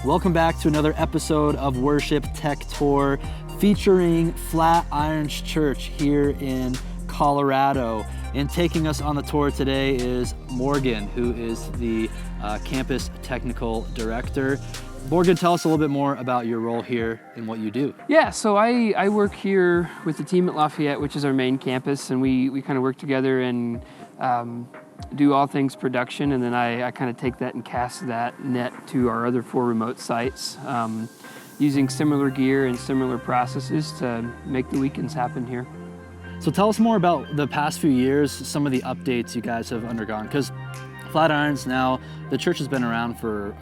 Welcome back to another episode of Worship Tech Tour featuring Flatirons Church here in Colorado. And taking us on the tour today is Morgan, who is the campus technical director. Morgan, tell us a little bit more about your role here and what you do. Yeah, so I work here with the team at Lafayette, which is our main campus, and we kind of work together and do all things production, and then I kind of take that and cast that net to our other 4 remote sites, using similar gear and similar processes to make the weekends happen here. So tell us more about the past few years, some of the updates you guys have undergone, because Flatirons now, the church has been around for,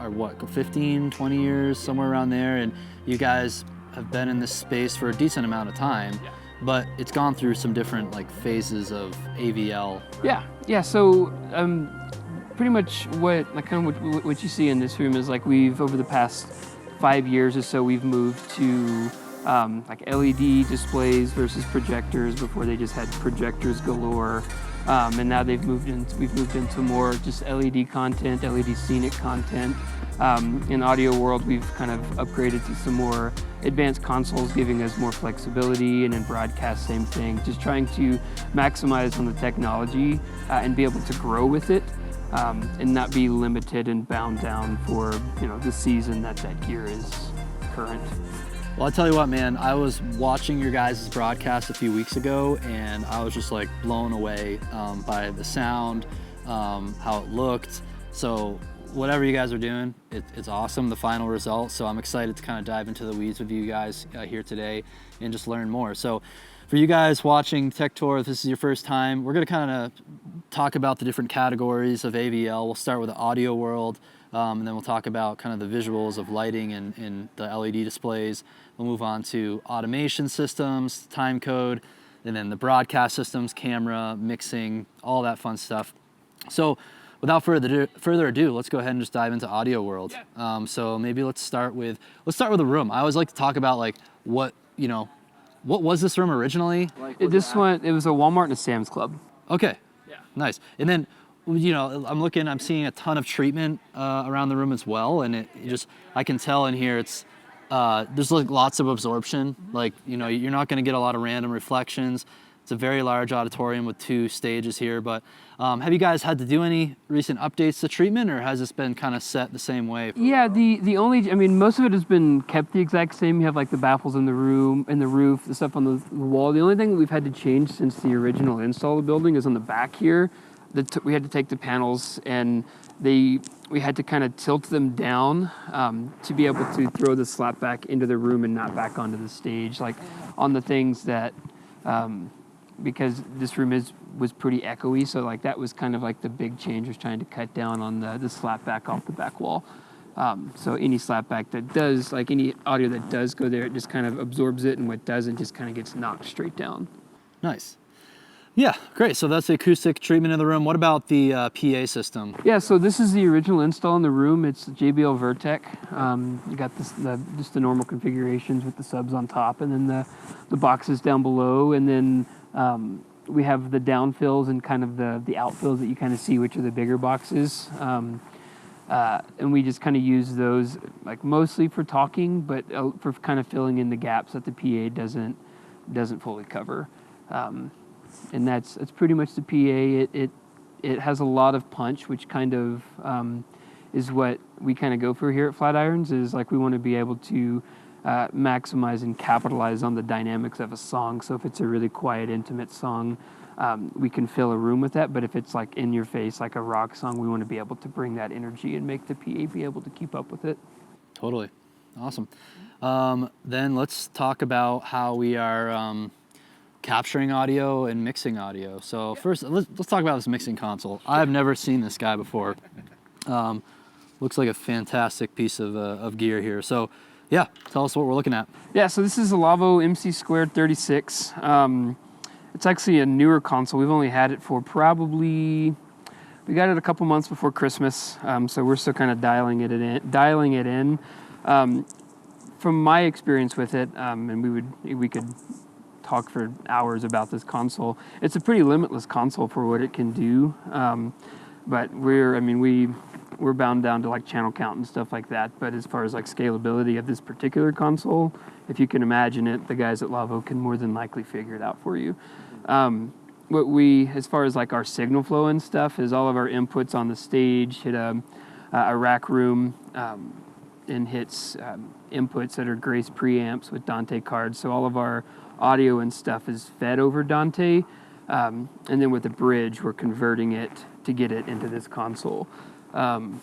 15, 20 years, somewhere around there, and you guys have been in this space for a decent amount of time, but it's gone through some different phases of AVL. Yeah, so pretty much what you see in this room is we've, over the past 5 years or so, we've moved to LED displays versus projectors. Before they just had projectors galore, and now we've moved into more just LED content, LED Scenic content. In audio world, we've kind of upgraded to some more advanced consoles, giving us more flexibility, and in broadcast, same thing. Just trying to maximize on the technology and be able to grow with it, and not be limited and bound down for the season that gear is current. Well, I tell you what, man, I was watching your guys' broadcast a few weeks ago, and I was just blown away by the sound, how it looked. So whatever you guys are doing, it's awesome, the final result. So I'm excited to kind of dive into the weeds with you guys here today and just learn more. So for you guys watching Tech Tour, if this is your first time, we're going to kind of talk about the different categories of AVL. We'll start with the audio world, and then we'll talk about kind of the visuals of lighting and the LED displays. We'll move on to automation systems, timecode, and then the broadcast systems, camera, mixing, all that fun stuff. So without further ado, let's go ahead and just dive into audio world. Yeah. So maybe let's start with the room. I always like to talk about what was this room originally? It was a Walmart and a Sam's Club. Okay. Yeah. Nice. And then I'm seeing a ton of treatment around the room as well, and I can tell in here there's lots of absorption. You're not going to get a lot of random reflections. It's a very large auditorium with 2 stages here, but have you guys had to do any recent updates to treatment, or has this been kind of set the same way? Yeah, most of it has been kept the exact same. You have the baffles in the room, in the roof, the stuff on the wall. The only thing that we've had to change since the original install of the building is on the back here. We had to take the panels and we had to kind of tilt them down to be able to throw the slap back into the room and not back onto the stage. On the things that, because this room was pretty echoey, so that was kind of the big change, was trying to cut down on the slap back off the back wall. So any slap back that does, any audio that does go there, it just kind of absorbs it, and what doesn't just kind of gets knocked straight down. Nice. Yeah, great. So that's the acoustic treatment in the room. What about the PA system? Yeah, so this is the original install in the room. It's the JBL Vertec. You got just the normal configurations with the subs on top, and then the boxes down below, and then we have the downfills and kind of the outfills that you kind of see, which are the bigger boxes. And we just kind of use those mostly for talking, but for kind of filling in the gaps that the PA doesn't fully cover. And that's pretty much the PA. It has a lot of punch, which kind of is what we kind of go for here at Flatirons. Is we want to be able to maximize and capitalize on the dynamics of a song. So if it's a really quiet, intimate song, we can fill a room with that. But if it's in your face, a rock song, we want to be able to bring that energy and make the PA be able to keep up with it. Totally. Awesome. Then let's talk about how we are capturing audio and mixing audio. So first, let's talk about this mixing console. I've never seen this guy before. Looks like a fantastic piece of gear here. So yeah, tell us what we're looking at. Yeah, so this is a Lavo MC Squared 36. It's actually a newer console. We've only had it for we got it a couple months before Christmas, so we're still kind of dialing it in. From my experience with it, and we could talk for hours about this console. It's a pretty limitless console for what it can do, but we we're bound down to like channel count and stuff like that. But as far as like scalability of this particular console, if you can imagine it, the guys at Lavo can more than likely figure it out for you. What we, as far as like our signal flow and stuff, is all of our inputs on the stage hit a rack room and hits inputs that are Grace preamps with Dante cards. So all of our audio and stuff is fed over Dante. And then with the bridge, we're converting it to get it into this console. And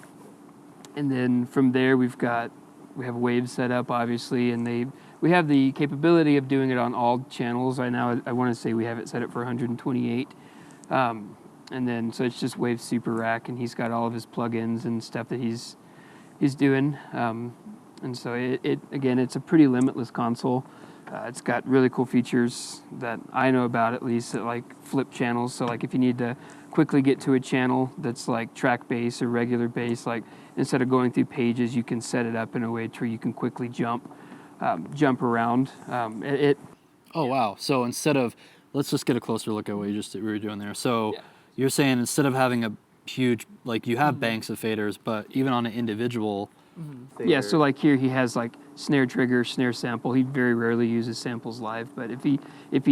then from there, we have waves set up, obviously, and we have the capability of doing it on all channels. Right now, I want to say we have it set up for 128. And then, so it's just Wave Super Rack, and he's got all of his plugins and stuff that he's doing. And so again, it's a pretty limitless console. It's got really cool features that I know about, at least, that like flip channels. So like if you need to quickly get to a channel that's like track bass or regular bass, like instead of going through pages, you can set it up in a way to where you can quickly jump around. Oh, wow. So instead of, let's just get a closer look at what you were doing there. So you're saying instead of having a huge, like you have banks of faders, but even on an individual fader. Yeah, so like here he has like snare trigger, snare sample. He very rarely uses samples live, but if he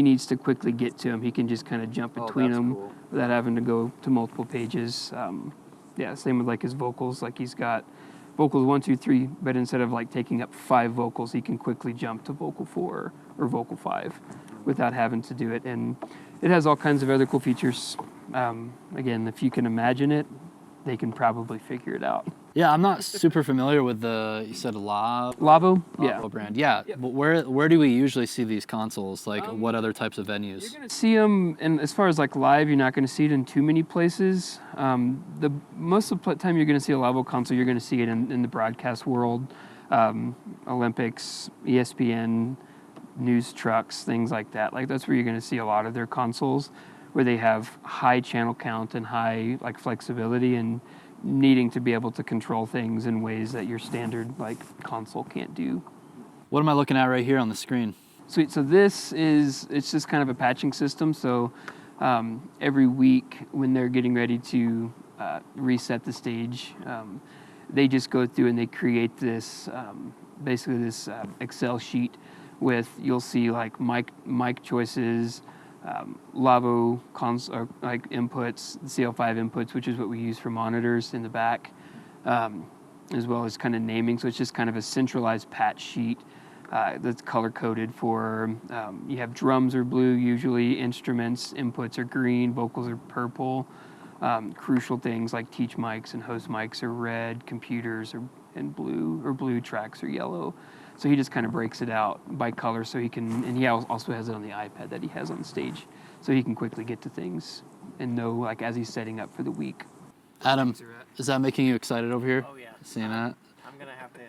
needs to quickly get to them, he can just kind of jump between them without having to go to multiple pages. Same with like his vocals. Like he's got vocals 1, 2, 3, but instead of like taking up 5 vocals, he can quickly jump to vocal 4 or vocal 5 without having to do it. And it has all kinds of other cool features. Again, if you can imagine it, they can probably figure it out. Yeah, I'm not super familiar with you said Lavo? Yeah. Brand. Yeah, but where do we usually see these consoles? Like what other types of venues? You're going to see them, and as far as like live, you're not going to see it in too many places. Most of the time you're going to see a Lavo console, you're going to see it in the broadcast world, Olympics, ESPN, news trucks, things like that. Like that's where you're going to see a lot of their consoles, where they have high channel count and high like flexibility and needing to be able to control things in ways that your standard like console can't do. What am I looking at right here on the screen? Sweet. So it's just kind of a patching system. So every week when they're getting ready to reset the stage, they just go through and they create this basically this Excel sheet with, you'll see like mic choices, Lavo like inputs, CL5 inputs, which is what we use for monitors in the back, as well as kind of naming. So it's just kind of a centralized patch sheet that's color coded for, you have drums are blue, usually instruments, inputs are green, vocals are purple, crucial things like teach mics and host mics are red, computers are in blue, or blue tracks are yellow. So he just kind of breaks it out by color so he can, and he also has it on the iPad that he has on stage, so he can quickly get to things and know, like, as he's setting up for the week. Adam, is that making you excited over here? Oh, yeah. Seeing that? I'm going to have to.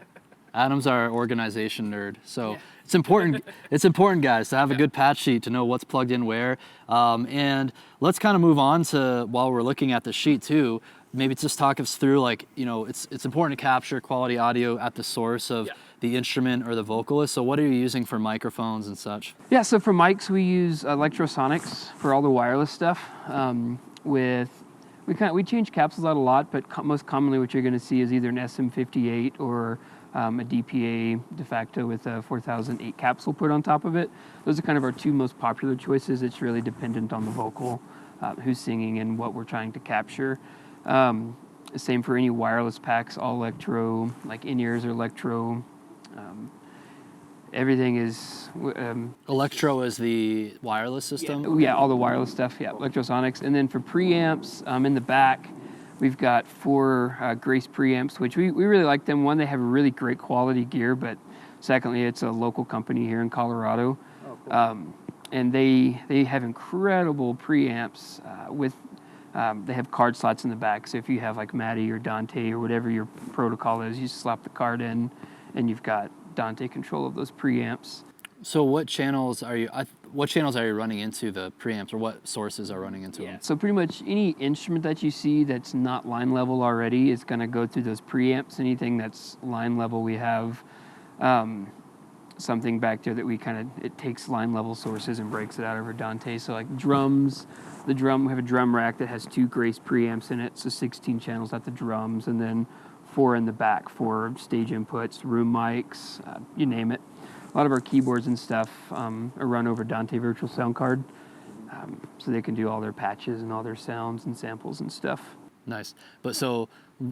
Adam's our organization nerd, so it's important. It's important, guys, to have a good patch sheet to know what's plugged in where. And let's kind of move on to, while we're looking at the sheet too, maybe just talk us through, like, you know, it's important to capture quality audio at the source of the instrument or the vocalist. So what are you using for microphones and such? Yeah, so for mics, we use Electrosonics for all the wireless stuff. We change capsules out a lot, but most commonly what you're going to see is either an SM58 or a DPA de facto with a 4008 capsule put on top of it. Those are kind of our two most popular choices. It's really dependent on the vocal, who's singing and what we're trying to capture. Same for any wireless packs, all electro, like in-ears are electro. Everything is... Electro is the wireless system? Yeah, all the wireless stuff, Electrosonics. And then for preamps, in the back, we've got 4 Grace preamps, which we really like them. One, they have really great quality gear, but secondly, it's a local company here in Colorado. Oh, cool. And they have incredible preamps with... they have card slots in the back, so if you have like Maddie or Dante or whatever your protocol is, you just slap the card in, and you've got Dante control of those preamps. So what channels are you running into the preamps, or what sources are running into them? So pretty much any instrument that you see that's not line level already is going to go through those preamps. Anything that's line level, we have something back there that it takes line level sources and breaks it out over Dante. So like drums, we have a drum rack that has 2 Grace preamps in it, so 16 channels at the drums, and then 4 in the back for stage inputs, room mics, you name it. A lot of our keyboards and stuff are run over Dante Virtual Sound Card, so they can do all their patches and all their sounds and samples and stuff. Nice. But so,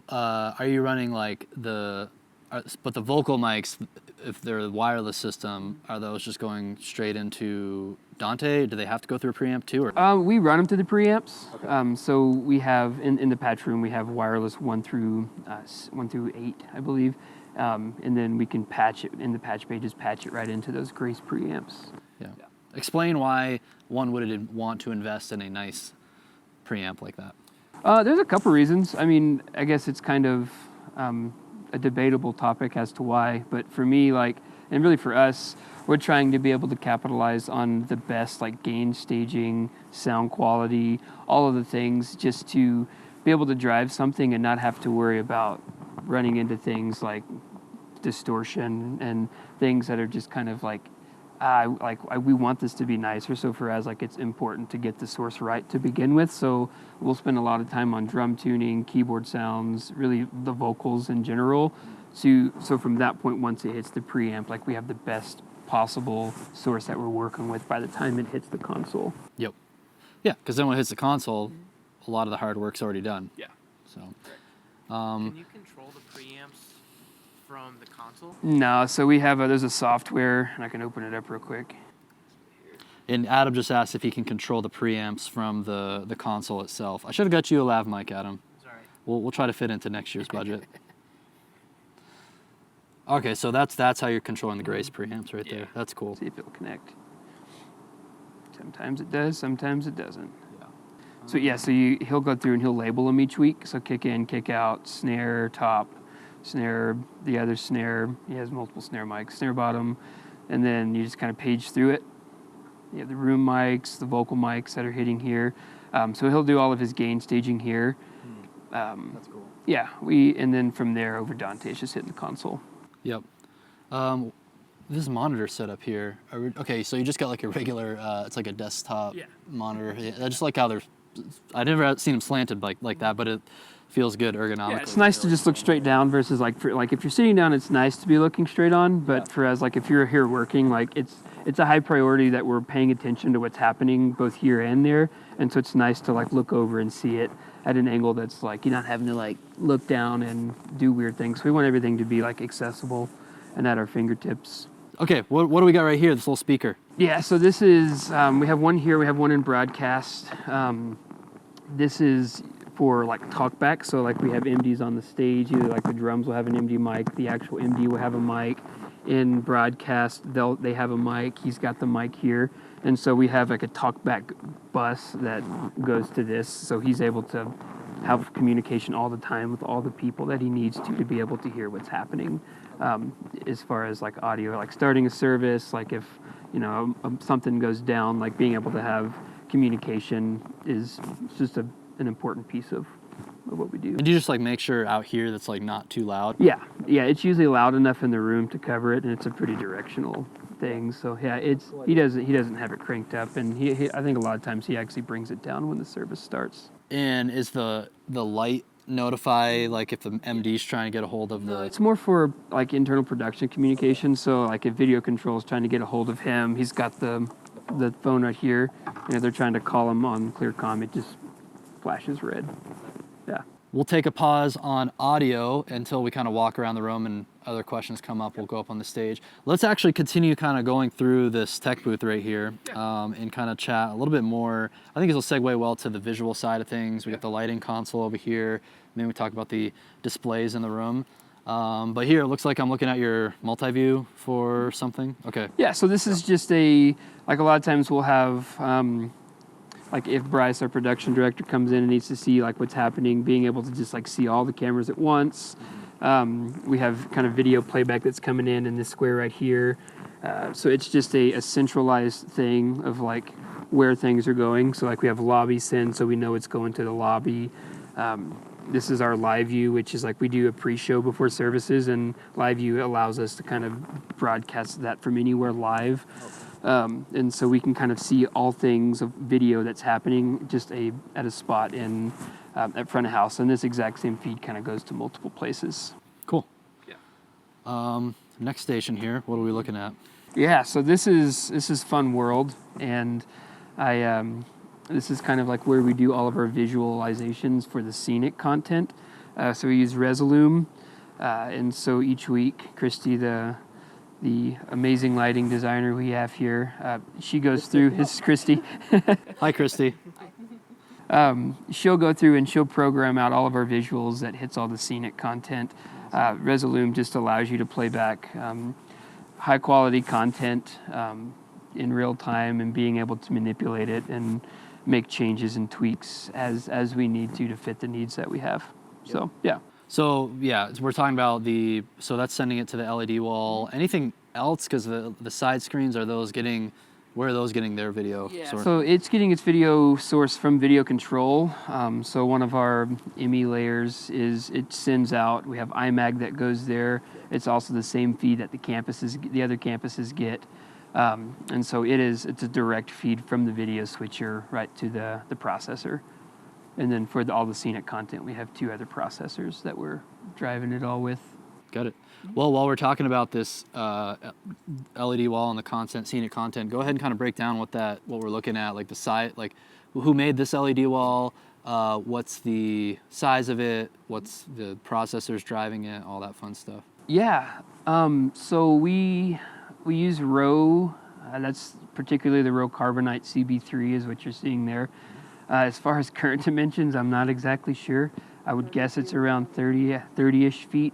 are you running like but the vocal mics, if they're a wireless system, are those just going straight into Dante? Do they have to go through a preamp too? Or? We run them to the preamps. Okay. So we have, in the patch room, we have wireless 1 through 8, I believe. And then we can patch it, in the patch pages, patch it right into those Grace preamps. Yeah. Explain why one would want to invest in a nice preamp like that. There's a couple reasons. I mean, I guess it's kind of a debatable topic as to why, but for me, and really for us, we're trying to be able to capitalize on the best gain staging, sound quality, all of the things, just to be able to drive something and not have to worry about running into things like distortion and things that are just kind of we want this to be nicer, so for us, it's important to get the source right to begin with. So we'll spend a lot of time on drum tuning, keyboard sounds, really the vocals in general. So from that point, once it hits the preamp, we have the best possible source that we're working with by the time it hits the console. Yep. Yeah, because then when it hits the console, a lot of the hard work's already done. Yeah. So. Can you control the preamps from the console? No, so we have there's a software, and I can open it up real quick. And Adam just asked if he can control the preamps from the console itself. I should have got you a lav mic, Adam. Sorry. We'll try to fit into next year's budget. Okay, so that's how you're controlling the Grace preamps right there. That's cool. See if it'll connect. Sometimes it does, sometimes it doesn't. Yeah. So he'll go through and he'll label them each week. So kick in, kick out, snare, top, snare, the other snare. He has multiple snare mics, snare bottom, and then you just kind of page through it. You have the room mics, the vocal mics that are hitting here. So he'll do all of his gain staging here. That's cool. Yeah, and then from there over Dante, it's just hitting the console. Yep. This monitor setup here. Okay, so you just got a regular, it's like a desktop monitor. Yeah, I just like how I never seen them slanted like that, but it feels good ergonomically. Yeah, it's nice to just look straight down versus if you're sitting down, it's nice to be looking straight on. But for us, if you're here working, it's a high priority that we're paying attention to what's happening both here and there, and so it's nice to look over and see it at an angle that's you're not having to look down and do weird things. We want everything to be accessible and at our fingertips. Okay, what do we got right here? This little speaker. Yeah, so this is we have one here. We have one in broadcast. This is for talkback. So we have MDs on the stage. Either the drums will have an MD mic. The actual MD will have a mic. In broadcast, they have a mic. He's got the mic here, and so we have a talkback bus that goes to this. So he's able to have communication all the time with all the people that he needs to be able to hear what's happening. As far as audio, starting a service, if something goes down, being able to have communication is just an important piece of what we do. And do you just make sure out here that's not too loud? Yeah, it's usually loud enough in the room to cover it, and it's a pretty directional thing. So yeah, he doesn't have it cranked up, and he I think a lot of times he actually brings it down when the service starts. And is the light notify if the MD's trying to get a hold of the... It's more for internal production communication. So if video control is trying to get a hold of him, he's got the phone right here. They're trying to call him on ClearComm. It just flashes red. Yeah. We'll take a pause on audio until we kind of walk around the room and other questions come up. We'll go up on the stage. Let's actually continue kind of going through this tech booth right here and kind of chat a little bit more. I think this will segue well to the visual side of things. We got the lighting console over here. And then we talk about the displays in the room. But here, it looks like I'm looking at your multiview for something. Okay. Yeah, so this is just a lot of times we'll have... if Bryce, our production director, comes in and needs to see what's happening, being able to just see all the cameras at once. We have kind of video playback that's coming in this square right here. So it's just a centralized thing of where things are going. So we have lobby send, so we know it's going to the lobby. This is our live view, which is like we do a pre-show before services, and live view allows us to kind of broadcast that from anywhere live. And so we can kind of see all things of video that's happening just at a spot in at front of house. And this exact same feed kind of goes to multiple places. Cool. Yeah. Next station here. What are we looking at? Yeah. So this is Fun World, and this is kind of like where we do all of our visualizations for the Scenic content. So we use Resolume, and so each week, Christy, the amazing lighting designer we have here, she goes through. This is Christy. Hi, Christy. She'll go through and she'll program out all of our visuals that hits all the Scenic content. Resolume just allows you to play back high quality content in real time and being able to manipulate it and make changes and tweaks as we need to fit the needs that we have. So, yeah. So yeah, we're talking about so that's sending it to the LED wall. Anything else? Because the side screens, where are those getting their video? Yeah. Source? So it's getting its video source from video control. So one of our ME layers it sends out. We have iMag that goes there. It's also the same feed that the other campuses get. And so it's a direct feed from the video switcher right to the processor. And then for all the Scenic content, we have 2 other processors that we're driving it all with. Got it. Well, while we're talking about this LED wall and the Scenic content, go ahead and kind of break down what we're looking at, like the site, like who made this LED wall, what's the size of it, what's the processors driving it, all that fun stuff. Yeah. So we use Row. That's particularly the Row Carbonite CB3 is what you're seeing there. As far as current dimensions, I'm not exactly sure. I would guess it's around 30-ish feet.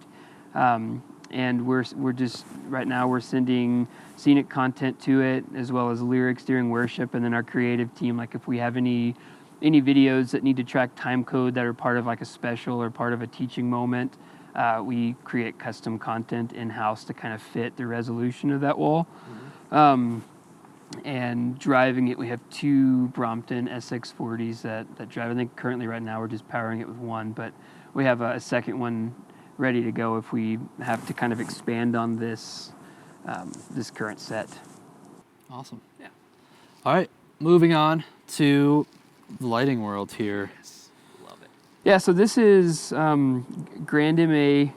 And we're just, right now we're sending Scenic content to it, as well as lyrics during worship, and then our creative team, like if we have any videos that need to track time code that are part of like a special or part of a teaching moment, we create custom content in-house to kind of fit the resolution of that wall. Mm-hmm. And driving it, we have 2 Brompton SX40s that drive. I think currently right now we're just powering it with 1, but we have a second one ready to go if we have to kind of expand on this current set. Awesome. Yeah. All right, moving on to the lighting world here. Yes. Love it. Yeah, so this is Grand MA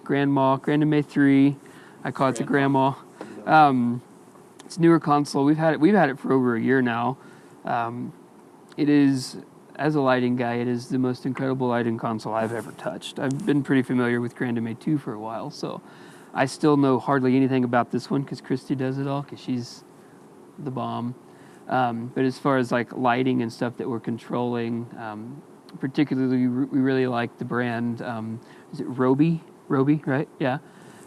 3. I call it the Grandma. It's a newer console. We've had it for over a year now. It is, as a lighting guy, it is the most incredible lighting console I've ever touched. I've been pretty familiar with Grand MA 2 for a while, so I still know hardly anything about this one because Christy does it all because she's the bomb. But as far as like lighting and stuff that we're controlling, particularly we really like the brand. Is it Roby? Roby, right? Yeah.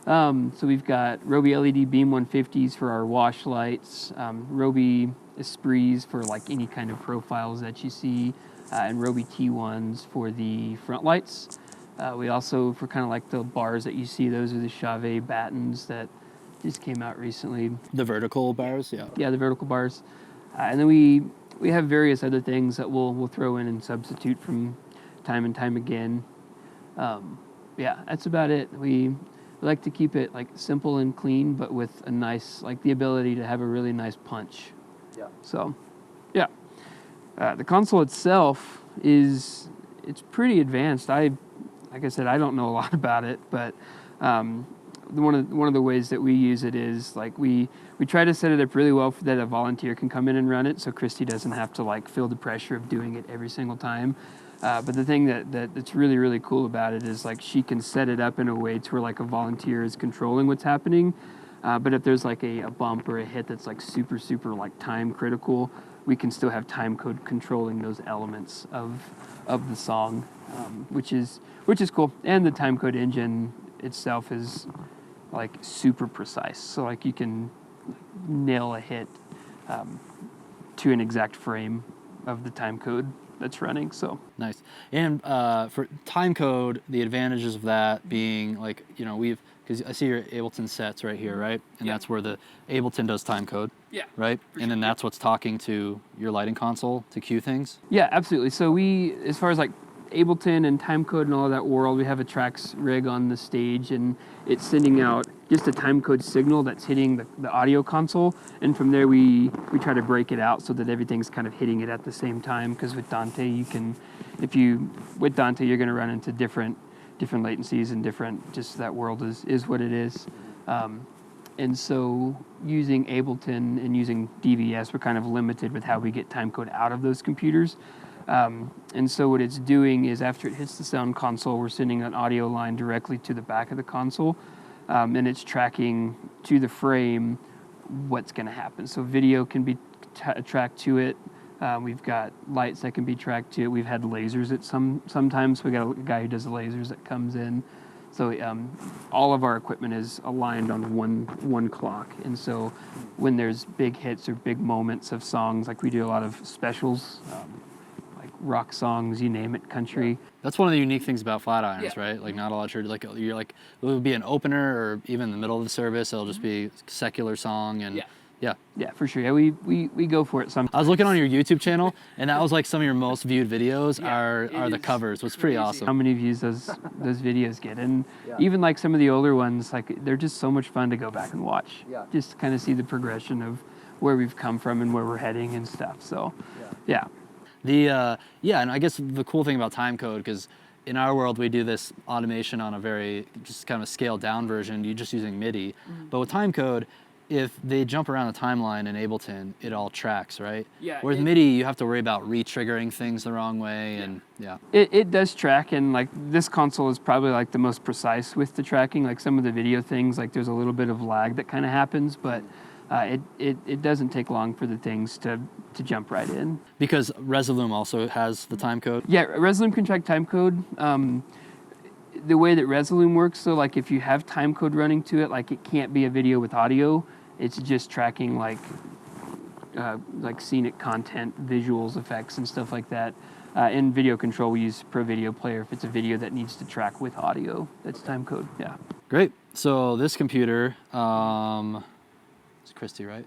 So we've got Roby LED Beam 150s for our wash lights, Roby Esprits for like any kind of profiles that you see, and Roby T1s for the front lights. We also, for kind of like the bars that you see, those are the Chauvet battens that just came out recently. The vertical bars, yeah. Yeah, the vertical bars. And then we have various other things that we'll throw in and substitute from time and time again. Yeah, that's about it. We like to keep it like simple and clean, but with a nice, like the ability to have a really nice punch. Yeah. So, yeah. The console itself it's pretty advanced. Like I said, I don't know a lot about it, but one of the ways that we use it is like we try to set it up really well so that a volunteer can come in and run it, so Christy doesn't have to like feel the pressure of doing it every single time. But the thing that's really, really cool about it is like she can set it up in a way to where like a volunteer is controlling what's happening. But if there's like a bump or a hit that's like super, super like time critical, we can still have time code controlling those elements of the song, which is cool. And the time code engine itself is like super precise. So like you can nail a hit to an exact frame of the time code that's running. So nice. And for time code, the advantages of that being like, because I see your Ableton sets right here, right? And that's where the Ableton does time code. Yeah. Right? And then that's what's talking to your lighting console to cue things? Yeah, absolutely. So as far as like Ableton and timecode and all of that world, we have a tracks rig on the stage, and it's sending out just a timecode signal that's hitting the audio console, and from there we try to break it out so that everything's kind of hitting it at the same time. Because with Dante, with Dante you're going to run into different latencies and just that world is what it is. And so using Ableton and using DVS, we're kind of limited with how we get timecode out of those computers. And so what it's doing is after it hits the sound console, we're sending an audio line directly to the back of the console, and it's tracking to the frame what's going to happen. So video can be tracked to it. We've got lights that can be tracked to it. We've had lasers at sometimes. We got a guy who does the lasers that comes in. So all of our equipment is aligned on one clock. And so when there's big hits or big moments of songs, like we do a lot of specials, like rock songs, you name it, country. That's one of the unique things about Flatirons, right? Like not a lot of churches, you're like, it would be an opener or even in the middle of the service, it'll just be secular song and Yeah, for sure. Yeah, we go for it sometimes. I was looking on your YouTube channel, and that was like some of your most viewed videos are the covers, which is pretty awesome. How many views those videos get, and even like some of the older ones, like they're just so much fun to go back and watch. Just to kind of see the progression of where we've come from and where we're heading and stuff. So, yeah. And I guess the cool thing about timecode, because in our world we do this automation on a very just kind of scaled down version. You're just using MIDI, but with timecode, if they jump around the timeline in Ableton, it all tracks, right? Yeah. Whereas MIDI, you have to worry about re-triggering things the wrong way, and It does track, and like this console is probably like the most precise with the tracking. Like some of the video things, like there's a little bit of lag that kind of happens, but it doesn't take long for the things to jump right in. Because Resolume also has the timecode? Yeah, Resolume can track timecode. The way that Resolume works, so like if you have timecode running to it, like it can't be a video with audio. It's just tracking like scenic content, visuals, effects, and stuff like that. In video control, we use Pro Video Player if it's a video that needs to track with audio. That's timecode, yeah. Great. So this computer, it's Christy, right?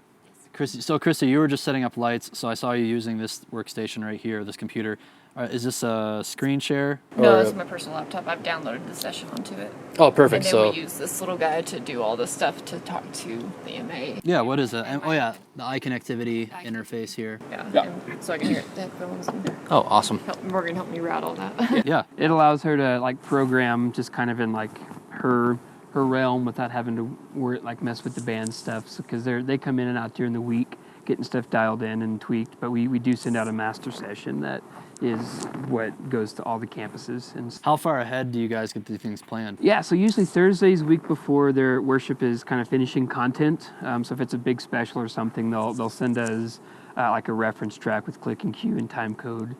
Christy. So Christy, you were just setting up lights. So I saw you using this workstation right here, this computer. Is this a screen share? No, this is my personal laptop. I've downloaded the session onto it. Oh, perfect. And then we use this little guy to do all the stuff to talk to the MA. Yeah, what is it? Oh yeah, the iConnectivity interface here. Yeah. And so I can hear the headphones. And Oh, awesome. Morgan helped me route all that. Yeah. It allows her to like program just kind of in like her realm without having to mess with the band stuff, because they come in and out during the week getting stuff dialed in and tweaked. But we do send out a master session that is what goes to all the campuses. And How far ahead do you guys get these things planned? yeah, so usually Thursdays, a week before their worship is kind of finishing content. So if it's a big special or something, they'll send us like a reference track with click and cue and time code.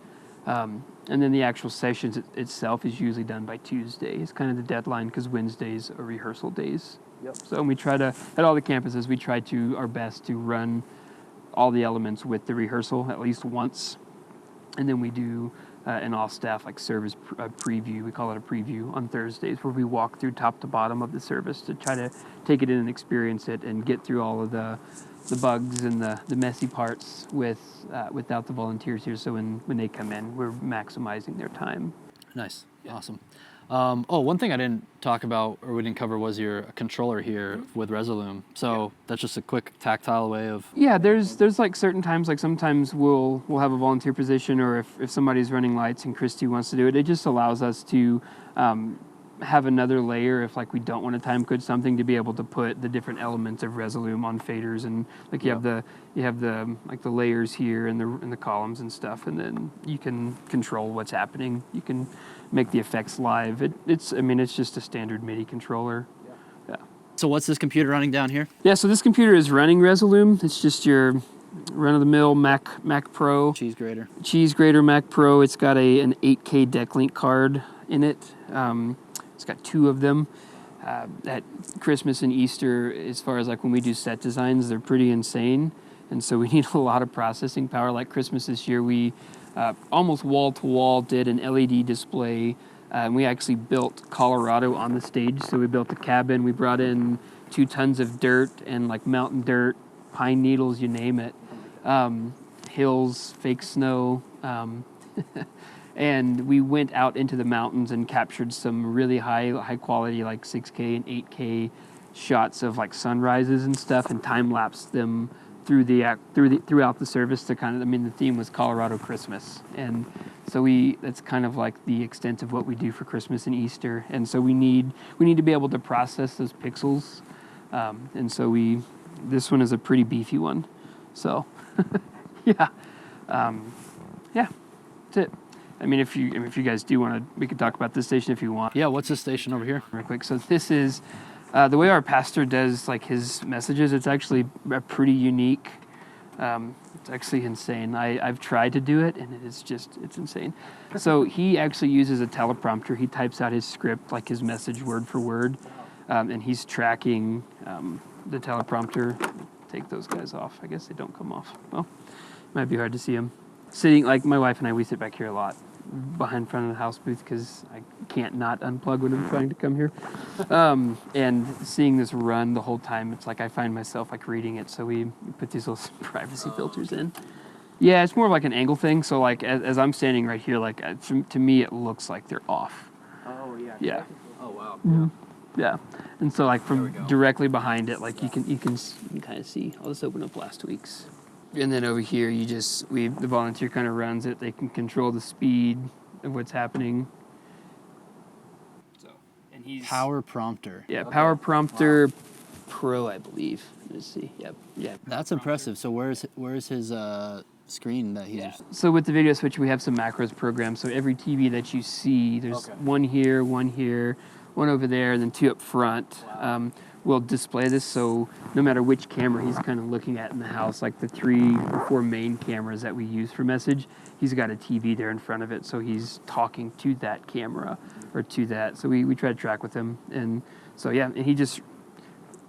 And then the actual sessions itself is usually done by Tuesday. It's kind of the deadline because Wednesdays are rehearsal days. Yep. So we try to, at all the campuses, we try to our best to run all the elements with the rehearsal at least once. And then we do an all-staff like service preview. We call it a preview on Thursdays, where we walk through top to bottom of the service to try to take it in and experience it and get through all of the bugs and the messy parts without the volunteers here. So when they come in, we're maximizing their time. Nice. Yeah. Awesome. One thing I didn't talk about or we didn't cover was your controller here with Resolume. So that's just a quick tactile way of... Yeah, there's like certain times, like sometimes we'll have a volunteer position, or if somebody's running lights and Christy wants to do it, it just allows us to have another layer if like we don't want to timecode something, to be able to put the different elements of Resolume on faders, and like you have the like the layers here and the columns and stuff, and then you can control what's happening. You can make the effects live. It's just a standard MIDI controller. Yeah. So what's this computer running down here? Yeah, so this computer is running Resolume. It's just your run-of-the-mill Mac Pro. Cheese grater Mac Pro. It's got an 8K DeckLink card in it. It's got 2 of them. At Christmas and Easter, as far as like when we do set designs, they're pretty insane. And so we need a lot of processing power. Like Christmas this year, we almost wall-to-wall did an LED display. And we actually built Colorado on the stage. So we built a cabin. We brought in 2 tons of dirt and like mountain dirt, pine needles, you name it. Hills, fake snow. And we went out into the mountains and captured some really high quality, like 6K and 8K shots of like sunrises and stuff, and time lapsed them throughout the service to kind of, I mean, the theme was Colorado Christmas, and so that's kind of like the extent of what we do for Christmas and Easter, and so we need to be able to process those pixels, and so this one is a pretty beefy one, so yeah, that's it. I mean, if you guys do want to, we could talk about this station if you want. Yeah, what's this station over here? Real quick. So this is the way our pastor does like his messages. It's actually a pretty unique. It's actually insane. I've tried to do it, and it's insane. So he actually uses a teleprompter. He types out his script, like his message word for word, and he's tracking the teleprompter. Take those guys off. I guess they don't come off. Well, might be hard to see them. Sitting, like my wife and I, we sit back here a lot, behind front of the house booth, because I can't not unplug when I'm trying to come here. And seeing this run the whole time, it's like I find myself like reading it. So we put these little privacy filters in. Yeah, it's more of like an angle thing. So like as I'm standing right here, like to me it looks like they're off. Oh yeah. Yeah. Oh wow. Mm-hmm. Yeah. And so like from directly behind it, like you can kind of see. I'll just open up last week's. And then over here, the volunteer kind of runs it. They can control the speed of what's happening. So, and he's Power prompter. Yeah, okay. Power prompter Pro, I believe. Let's see. Yep. Yeah. That's impressive. So where's his screen that he's? Yeah. So with the video switch, we have some macros programmed. So every TV that you see, there's one here, one over there, and then two up front. Wow. We'll display this, so no matter which camera he's kind of looking at in the house, like the 3 or 4 main cameras that we use for message, he's got a TV there in front of it, so he's talking to that camera or to that. So we try to track with him, and so yeah, and he just,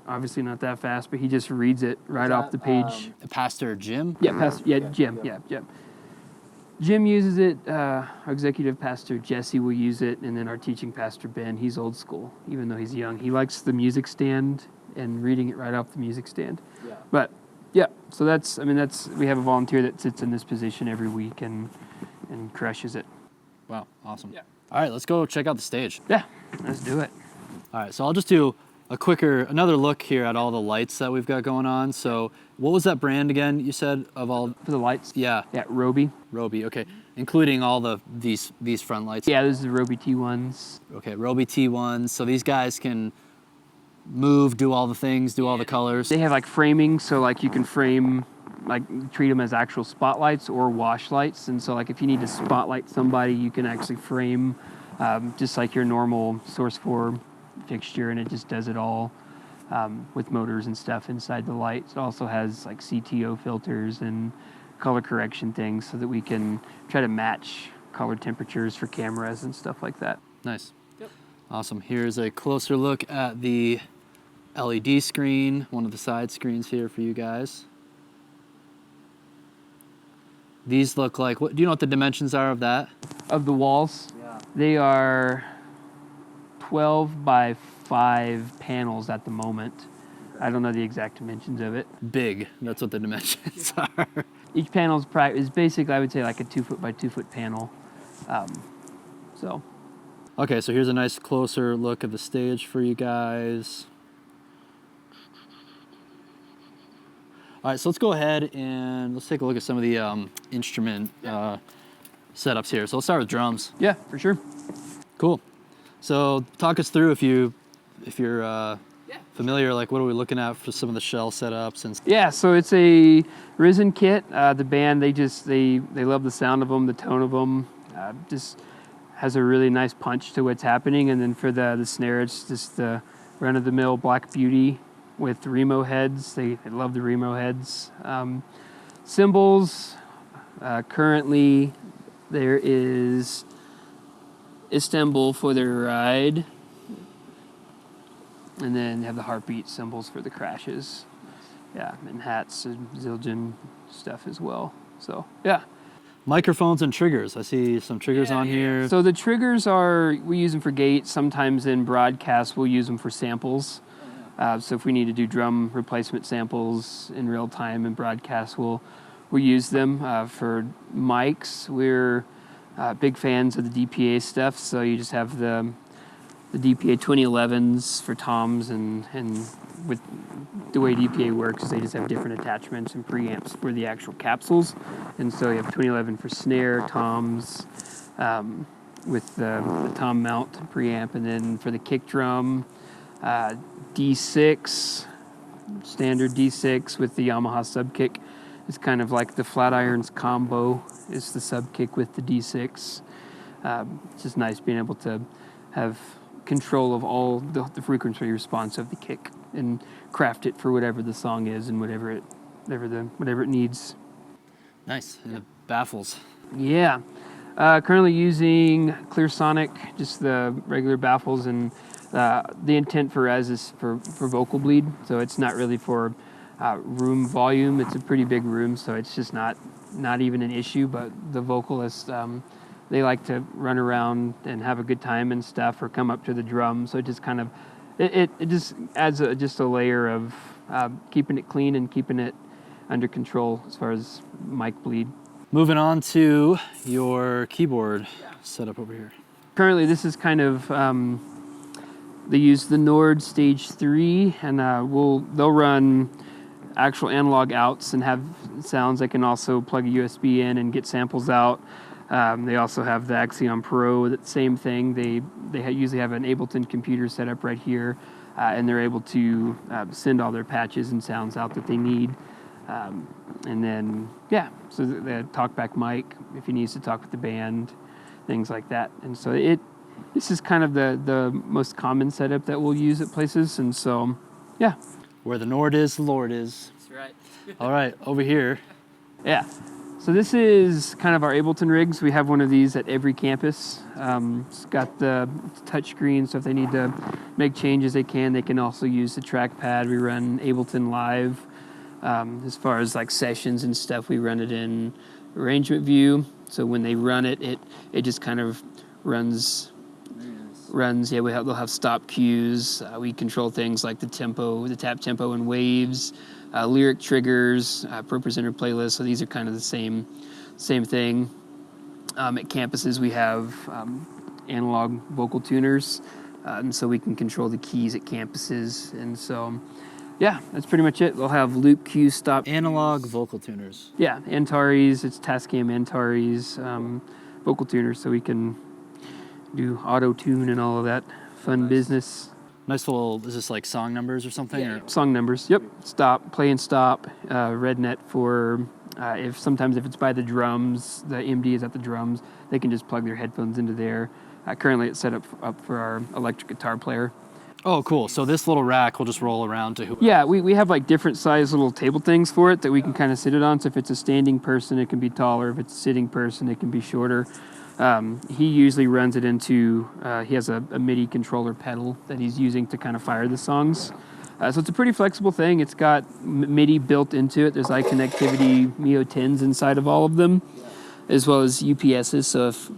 obviously not that fast, but he just reads it right off the page. Pastor Jim? Yeah, Jim. Yeah. Jim uses it, our executive pastor Jesse will use it, and then our teaching pastor Ben, he's old school, even though he's young. He likes the music stand and reading it right off the music stand. Yeah. But yeah, so we have a volunteer that sits in this position every week and crushes it. Wow, awesome. Yeah. All right, let's go check out the stage. Yeah, let's do it. All right, so I'll just do another look here at all the lights that we've got going on. So what was that brand again you said of all? For the lights? Yeah. Yeah, Roby. Roby, okay. Including all these front lights? Yeah, those are the Roby T1s. Okay, Roby T1s. So these guys can move, do all the things, do all the colors. They have like framing, so like you can frame, like treat them as actual spotlights or wash lights. And so like if you need to spotlight somebody, you can actually frame just like your normal Source 4 fixture, and it just does it all with motors and stuff inside the lights. It also has like CTO filters and color correction things so that we can try to match color temperatures for cameras and stuff like that. Nice. Yep. Awesome. Here's a closer look at the LED screen, one of the side screens here for you guys. These look like, do you know what the dimensions are of that? Of the walls? Yeah. They are 12 by 5 panels at the moment. I don't know the exact dimensions of it. Big, that's what the dimensions are. Each panel is basically, I would say, like a 2 foot by 2 foot panel. Okay, so here's a nice closer look at the stage for you guys. All right, so let's go ahead and let's take a look at some of the instrument setups here. So let's start with drums. Yeah, for sure. Cool. So talk us through if you're familiar, like what are we looking at for some of the shell setups and stuff? Yeah, so it's a Risen kit. The band, they love the sound of them, the tone of them. Just has a really nice punch to what's happening. And then for the snare, it's just the run-of-the-mill Black Beauty with Remo heads. They love the Remo heads. Cymbals, currently there is Istanbul for their ride. And then you have the heartbeat cymbals for the crashes. Yeah, and hats and Zildjian stuff as well. So, yeah. Microphones and triggers. I see some triggers on here. So the triggers we use them for gates. Sometimes in broadcast, we'll use them for samples. So if we need to do drum replacement samples in real time in broadcast, we'll use them. For mics, we're big fans of the DPA stuff. So you just have the DPA 2011s for toms, and with the way DPA works is they just have different attachments and preamps for the actual capsules. And so you have 2011 for snare, toms, with the tom mount preamp, and then for the kick drum, D6, standard D6 with the Yamaha sub kick. It's kind of like the Flatirons combo is the sub kick with the D6. It's just nice being able to have control of all the frequency response of the kick and craft it for whatever the song is and whatever it needs. Nice. And the baffles. Yeah. Currently using Clear Sonic, just the regular baffles, and the intent for Res is for vocal bleed, so it's not really for room volume. It's a pretty big room, so it's just not even an issue, but the vocalists, they like to run around and have a good time and stuff, or come up to the drum, so it just kind of, it just adds just a layer of keeping it clean and keeping it under control as far as mic bleed. Moving on to your keyboard setup over here. Currently, this is kind of, they use the Nord Stage 3, and they'll run actual analog outs and have sounds. They can also plug a USB in and get samples out. They also have the Axiom Pro, that same thing. They usually have an Ableton computer set up right here, and they're able to send all their patches and sounds out that they need. And then, so the talkback mic, if he needs to talk with the band, things like that. And so this is kind of the most common setup that we'll use at places. And so, yeah. Where the Nord is, the Lord is. That's right. All right, over here. Yeah. So this is kind of our Ableton rigs. We have one of these at every campus. It's got the touch screen, so if they need to make changes, they can. They can also use the trackpad. We run Ableton Live. As far as like sessions and stuff, we run it in arrangement view. So when they run it, it just kind of runs. Yeah, they'll have stop cues. We control things like the tempo, the tap tempo and waves, lyric triggers, ProPresenter playlist. So these are kind of the same thing. At campuses, we have analog vocal tuners, and so we can control the keys at campuses. And so, yeah, that's pretty much it. They'll have loop cue, stop. Analog vocal tuners. Yeah, Antares. It's Tascam Antares vocal tuners, so we can do auto tune and all of that fun business. Nice little, is this like song numbers or something? Yeah, or? song numbers. Yep. Stop, play and stop. Red net for if it's by the drums, the MD is at the drums, they can just plug their headphones into there. Currently, it's set up for our electric guitar player. Oh, cool. So this little rack will just roll around to whoever. Yeah, we have like different size little table things for it that we can kind of sit it on. So if it's a standing person, it can be taller. If it's a sitting person, it can be shorter. He usually runs it into, he has a MIDI controller pedal that he's using to kind of fire the songs. So it's a pretty flexible thing. It's got MIDI built into it. There's iConnectivity Mio 10s inside of all of them, as well as UPSs. So if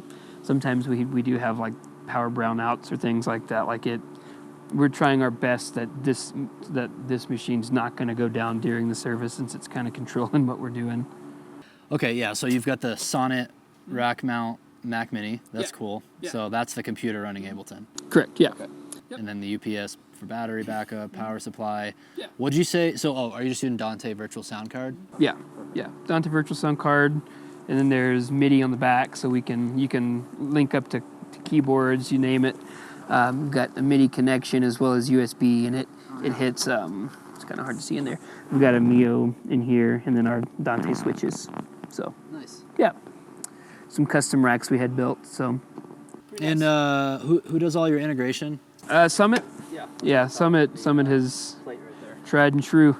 sometimes we do have like power brownouts or things like that, we're trying our best that this machine's not going to go down during the service, since it's kind of controlling what we're doing. Okay, yeah. So you've got the Sonnet rack mount Mac Mini. That's cool. Yeah. So that's the computer running Ableton. Correct. Yeah. Okay. Yep. And then the UPS for battery backup, power supply. Yeah. What'd you say? So, are you just using Dante Virtual Sound Card? Yeah. Dante Virtual Sound Card, and then there's MIDI on the back, so you can link up to keyboards, you name it. We've got a MIDI connection as well as USB, and it hits. It's kind of hard to see in there. We've got a Mio in here, and then our Dante switches. So nice. Yeah. Some custom racks we had built. So. And who does all your integration? Summit. Yeah. Summit has tried and true.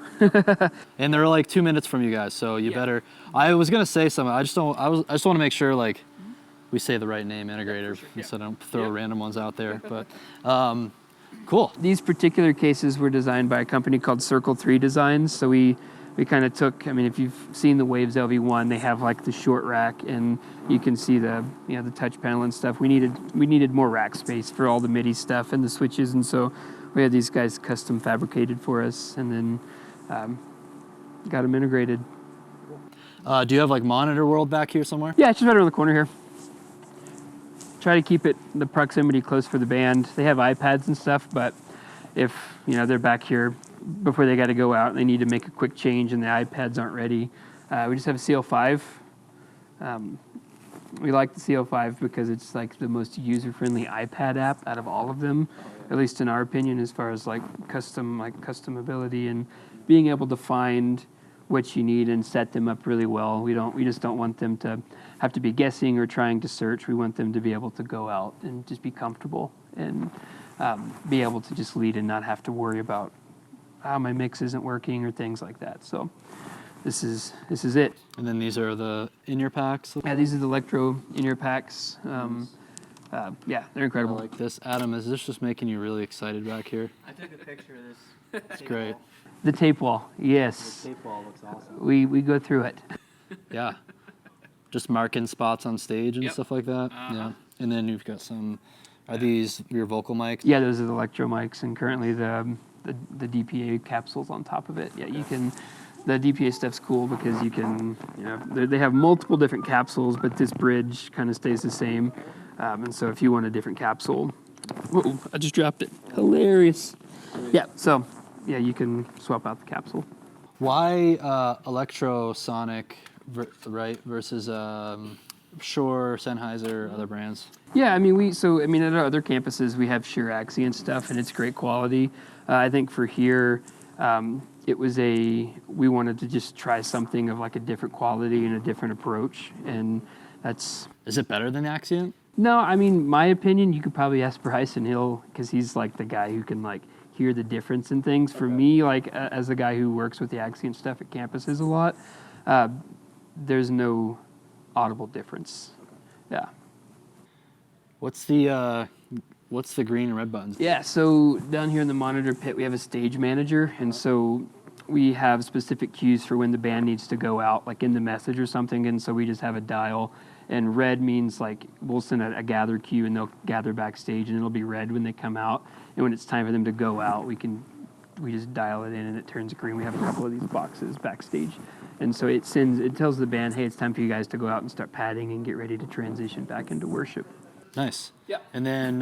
And they're like 2 minutes from you guys, so you better. I was gonna say something. I just want to make sure like we say the right name, integrator, so I don't throw random ones out there. But cool. These particular cases were designed by a company called Circle 3 Designs. So we kind of took, if you've seen the Waves LV1, they have like the short rack, and you can see the the touch panel and stuff. We needed more rack space for all the MIDI stuff and the switches, and so we had these guys custom fabricated for us, and then got them integrated. Do you have like Monitor World back here somewhere? Yeah, it's just right around the corner here. try to keep it the proximity close for the band. They have iPads and stuff, but if they're back here before they got to go out and they need to make a quick change and the iPads aren't ready, we just have a CO5. We like the CO5 because it's like the most user-friendly iPad app out of all of them, at least in our opinion, as far as like customability and being able to find what you need and set them up really well. We just don't want them to have to be guessing or trying to search. We want them to be able to go out and just be comfortable and be able to just lead and not have to worry about my mix isn't working or things like that. So this is it. And then these are the in-ear packs. Yeah, these are the Electro in-ear packs. Yeah, they're incredible. I like this. Adam, is this just making you really excited back here? I took a picture of this. It's great. The tape wall, yes. The tape wall looks awesome. We go through it. Yeah. Just marking spots on stage and stuff like that. Yeah. And then you've got some. Are these your vocal mics? Yeah, those are the Electro mics, and currently the DPA capsules on top of it. Yeah, you can. The DPA stuff's cool because you can. They have multiple different capsules, but this bridge kind of stays the same. And so if you want a different capsule, whoa, I just dropped it. Hilarious. Yeah. So yeah, you can swap out the capsule. Why Electrosonic, right, versus Shure, Sennheiser, other brands? Yeah, I mean, at our other campuses, we have Shure Axie stuff, and it's great quality. I think for here, we wanted to just try something of like a different quality and a different approach, and that's... Is it better than Axient? No, I mean, my opinion, you could probably ask Bryce, and because he's like the guy who can like hear the difference in things. For me, like as a guy who works with the Axient stuff at campuses a lot, there's no audible difference. Yeah. What's the green and red buttons? Yeah, so down here in the monitor pit, we have a stage manager, and so we have specific cues for when the band needs to go out, like in the message or something, and so we just have a dial. And red means like we'll send a gather cue, and they'll gather backstage, and it'll be red when they come out. And when it's time for them to go out, we just dial it in, and it turns green. We have a couple of these boxes backstage, and so it tells the band, hey, it's time for you guys to go out and start padding and get ready to transition back into worship. Nice. Yeah. And then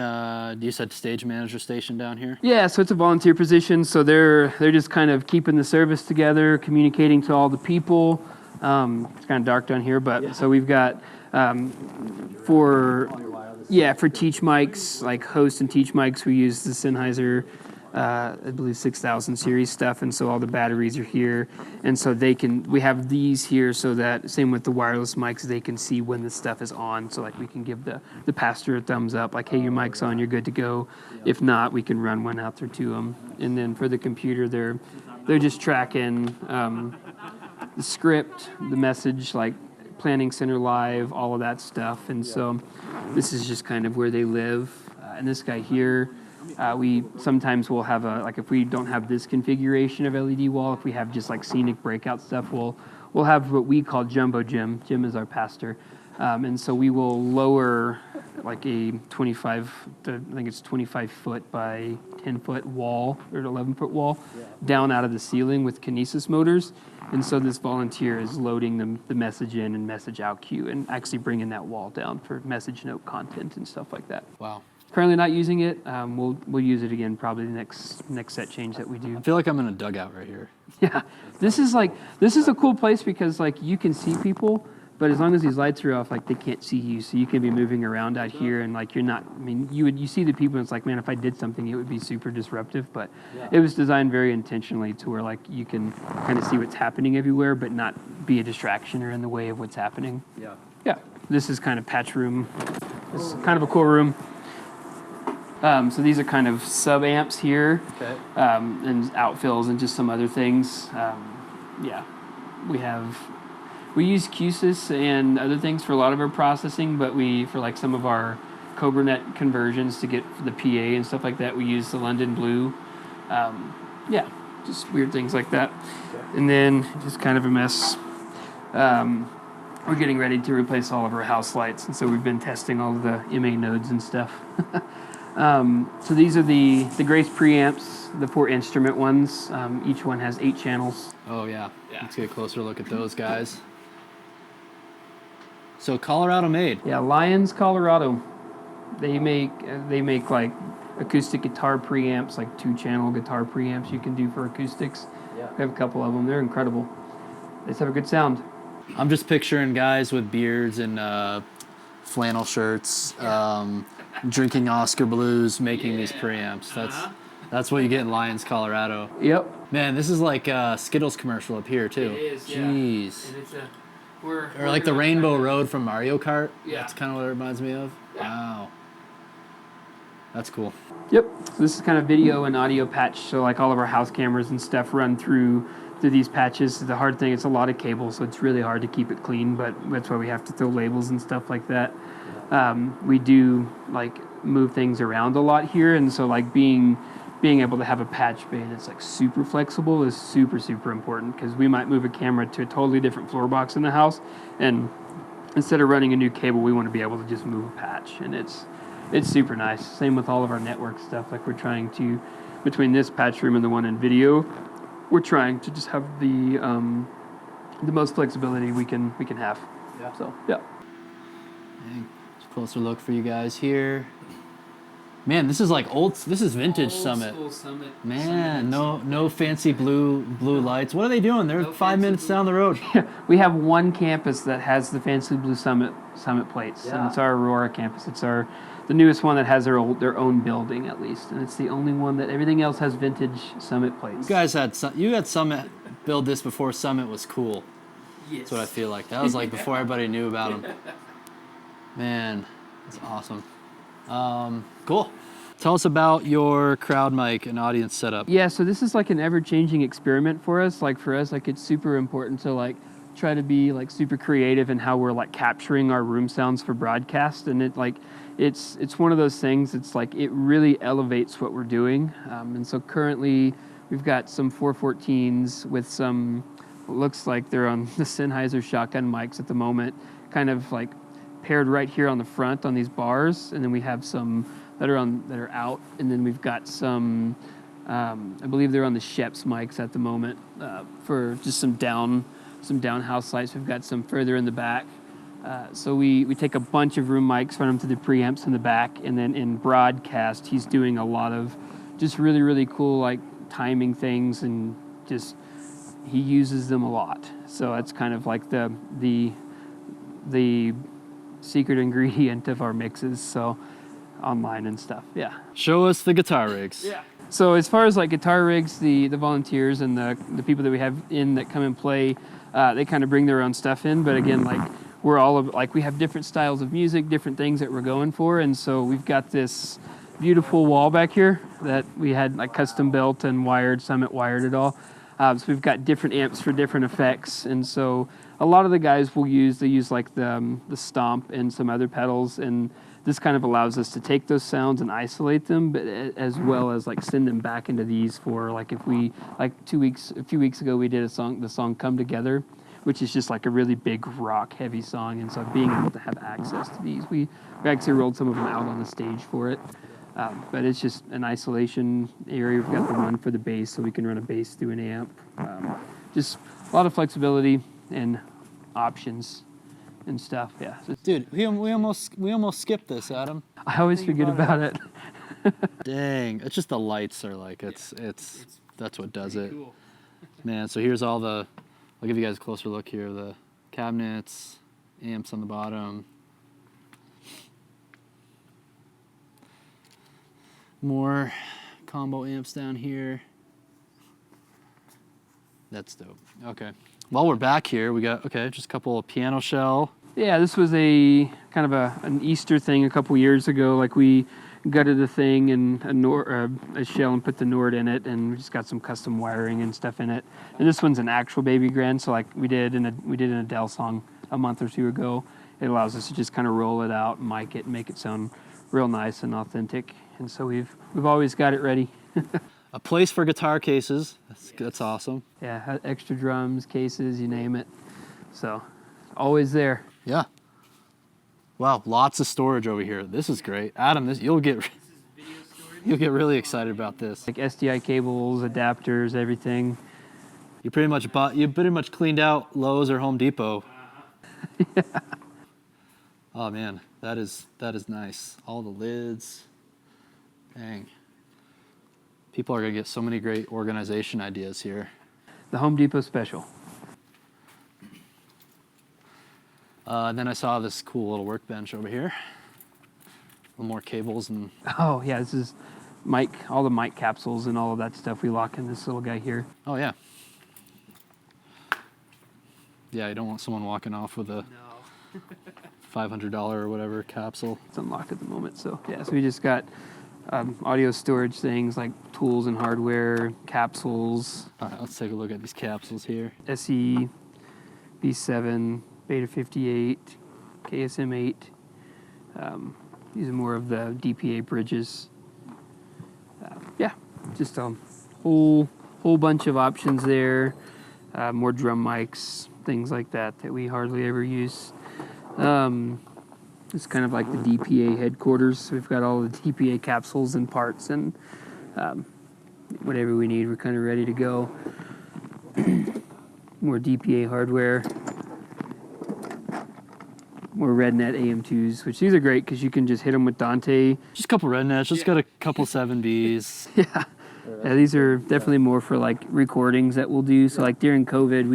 you said stage manager station down here? Yeah, so it's a volunteer position. So they're just kind of keeping the service together, communicating to all the people. It's kind of dark down here, but so we've got for teach mics, like host and teach mics, we use the Sennheiser, I believe 6000 series stuff, and so all the batteries are here, and so we have these here so that, same with the wireless mics, they can see when the stuff is on, so like we can give the pastor a thumbs up, like, hey, your mic's on, you're good to go. If not, we can run one out there to them. And then for the computer, they're just tracking the script, the message, like Planning Center Live, all of that stuff, and so this is just kind of where they live. And this guy here, we sometimes will have if we don't have this configuration of LED wall, if we have just like Scenic breakout stuff, we'll have what we call Jumbo Jim. Jim is our pastor, and so we will lower like a 25 foot by 10 foot wall or 11 foot wall down out of the ceiling with kinesis motors. And so this volunteer is loading the message in and message out queue and actually bringing that wall down for message note content and stuff like that. Wow. Currently not using it. We'll use it again probably the next set change that we do. I feel like I'm in a dugout right here. Yeah, this is a cool place because like you can see people, but as long as these lights are off, like they can't see you, so you can be moving around out here and like you're not. I mean, you see the people, and it's like, man, if I did something, it would be super disruptive. But it was designed very intentionally to where like you can kind of see what's happening everywhere, but not be a distraction or in the way of what's happening. Yeah. Yeah. This is kind of patch room. This is kind of a cool room. So these are kind of sub amps here, and outfills and just some other things. We use QSYS and other things for a lot of our processing, but for like some of our CobraNet conversions to get the PA and stuff like that, we use the London Blue. Just weird things like that. And then just kind of a mess. We're getting ready to replace all of our house lights, and so we've been testing all of the MA nodes and stuff. So these are the Grace preamps, the 4 instrument ones. Each one has 8 channels. Oh yeah. Let's get a closer look at those guys. So Colorado made. Yeah, Lyons, Colorado. They make like acoustic guitar preamps, like 2-channel guitar preamps you can do for acoustics. Yeah. We have a couple of them. They're incredible. They just have a good sound. I'm just picturing guys with beards and flannel shirts, drinking Oscar Blues, making these preamps. That's what you get in Lyons, Colorado. Yep. Man, this is like a Skittles commercial up here too. It is, Jeez. And it's Or like the Rainbow Road from Mario Kart. Yeah. That's kind of what it reminds me of. Yeah. Wow. That's cool. Yep. So this is kind of video and audio patch. So like all of our house cameras and stuff run through these patches. The hard thing, it's a lot of cable, so it's really hard to keep it clean, but that's why we have to throw labels and stuff like that. We do like move things around a lot here, and so like being able to have a patch bay that's like super flexible is super, super important, because we might move a camera to a totally different floor box in the house, and instead of running a new cable, we want to be able to just move a patch, and it's super nice. Same with all of our network stuff. Like we're trying to, between this patch room and the one in video, we're trying to just have the most flexibility we can have. Yeah. So yeah. Just a closer look for you guys here. Man, this is like this is vintage Summit. Old school Summit. Man, no fancy blue lights. What are they doing? They're No 5 minutes fancy down the road. We have one campus that has the fancy blue Summit plates, Yeah. and it's our Aurora campus. It's the newest one that has their own building at least, and it's the only one that everything else has vintage Summit plates. You guys had Summit build this before Summit was cool. Yes. That's what I feel like. That was like before everybody knew about them. Man, that's awesome. Cool. Tell us about your crowd mic and audience setup. Yeah, so this is like an ever-changing experiment for us. Like for us, like it's super important to like try to be like super creative in how we're like capturing our room sounds for broadcast, and it's one of those things. It's like it really elevates what we're doing, and so currently we've got some 414s with some, looks like they're on the Sennheiser shotgun mics at the moment, kind of like paired right here on the front on these bars, and then we have some that are out, and then we've got some I believe they're on the Sheps mics at the moment for just some down house lights. We've got some further in the back. So we take a bunch of room mics, run them to the preamps in the back, and then in broadcast, he's doing a lot of just really, really cool like timing things, and just he uses them a lot. So that's kind of like the secret ingredient of our mixes. So online and stuff, yeah. Show us the guitar rigs. Yeah. So as far as like guitar rigs, the volunteers and the people that we have in that come and play, they kind of bring their own stuff in. But again, like we have different styles of music, different things that we're going for, and so we've got this beautiful wall back here that we had like custom built and wired. Summit wired it all. So we've got different amps for different effects, and so a lot of the guys use like the stomp and some other pedals, and this kind of allows us to take those sounds and isolate them, but as well as like send them back into these for like if we like a few weeks ago we did the song Come Together, which is just like a really big rock heavy song, and so being able to have access to these, we actually rolled some of them out on the stage for it. But it's just an isolation area. We've got the one for the bass, so we can run a bass through an amp. Just a lot of flexibility and options and stuff. Yeah. Dude, we almost skipped this, Adam. I always forget about it. Dang, it's just the lights are like it's that's what does it. Cool. Man, so here's all the. I'll give you guys a closer look here. The cabinets, amps on the bottom. More combo amps down here. That's dope. Okay. While we're back here, we got just a couple of piano shell. Yeah, this was a kind of an Easter thing a couple years ago. Like we gutted a thing and a shell and put the Nord in it, and we just got some custom wiring and stuff in it. And this one's an actual baby grand, so like we did an Adele song a month or two ago. It allows us to just kind of roll it out, mic it, and make it sound real nice and authentic. And so we've always got it ready. A place for guitar cases. That's awesome. Yeah, extra drums, cases, you name it. So always there. Yeah. Wow, lots of storage over here. This is great. Adam, you'll get really excited about this. Like SDI cables, adapters, everything. You pretty much cleaned out Lowe's or Home Depot. Yeah. Oh man. That is nice. All the lids. Dang. People are gonna get so many great organization ideas here. The Home Depot special. And then I saw this cool little workbench over here. A little more cables and... Oh yeah, this is mic, all the mic capsules and all of that stuff we lock in this little guy here. Oh yeah. Yeah, you don't want someone walking off with a $500 or whatever capsule. It's unlocked at the moment, so yeah. So we just got audio storage things like tools and hardware, capsules. All right, let's take a look at these capsules here. SE, B7, Beta 58, KSM 8. These are more of the DPA bridges. Yeah, just a whole bunch of options there. More drum mics, things like that we hardly ever use. It's kind of like the DPA headquarters. We've got all the DPA capsules and parts and whatever we need, we're kind of ready to go. More DPA hardware. More RedNet AM2s, which these are great because you can just hit them with Dante. Just a couple RedNets, just got a couple 7Bs. Yeah, these are definitely more for like recordings that we'll do. So like during COVID,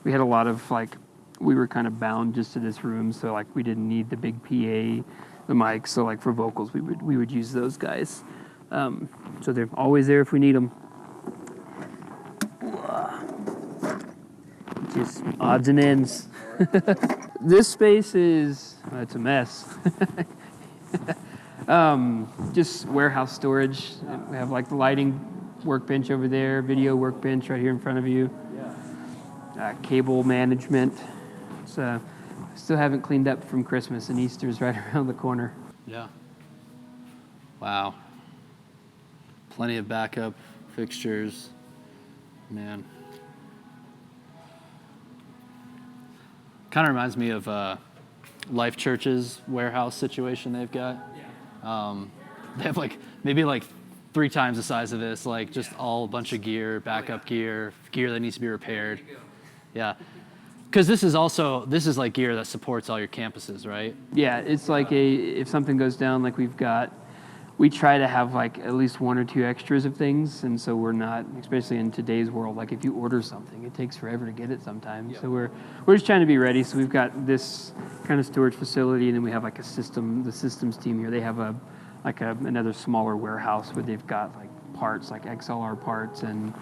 we had a lot of like, we were kind of bound just to this room. So like we didn't need the big PA, the mics. So like for vocals, we would use those guys. So they're always there if we need them. Just odds and ends. This space is, it's a mess. Just warehouse storage. We have like the lighting workbench over there, video workbench right here in front of you. Cable management. Still haven't cleaned up from Christmas, and Easter's right around the corner. Yeah. Wow. Plenty of backup fixtures. Man. Kind of reminds me of Life Church's warehouse situation they've got. They have like maybe like 3 times the size of this, like just all a bunch of gear, backup gear that needs to be repaired. Yeah. Because this is like gear that supports all your campuses, right? Yeah, it's like if something goes down, like we try to have like at least 1 or 2 extras of things, and so we're not, especially in today's world, like if you order something, it takes forever to get it sometimes. So we're just trying to be ready. So we've got this kind of storage facility, and then we have like the systems team here. They have another smaller warehouse where they've got like parts, like XLR parts and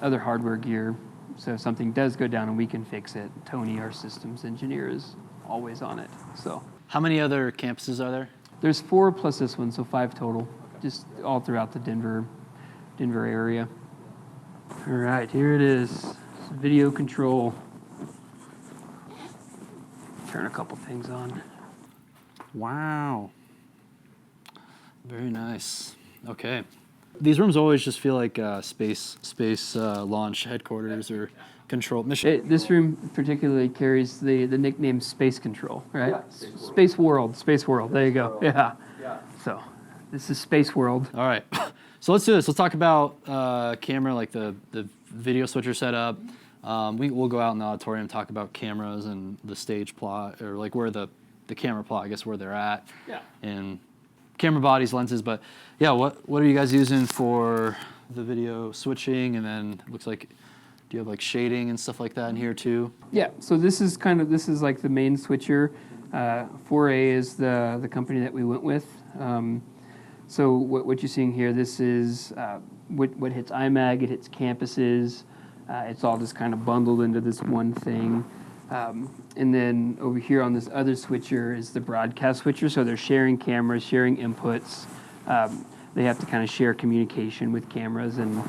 other hardware gear. So if something does go down and we can fix it, Tony, our systems engineer, is always on it. So How many other campuses are there? there's 4 plus this one, so 5 total, just all throughout the Denver area. All right, here it is. It's video control. Turn a couple things on. Wow. Very nice. Okay. These rooms always just feel like space launch headquarters or control mission. This room particularly carries the nickname Space Control, right? Yeah, Space World. There you go. Yeah. So this is Space World. All right. So let's do this. Let's talk about camera, like the video switcher setup. We'll go out in the auditorium and talk about cameras and the stage plot, or like where the camera plot, I guess, where they're at. Yeah. And camera bodies, lenses, but yeah, what are you guys using for the video switching? And then it looks like, do you have like shading and stuff like that in here too? Yeah, so this is like the main switcher. 4A is the company that we went with. So what you're seeing here, this is what hits IMAG, it hits campuses. It's all just kind of bundled into this one thing. And then over here on this other switcher is the broadcast switcher. So they're sharing cameras, sharing inputs. They have to kind of share communication with cameras, and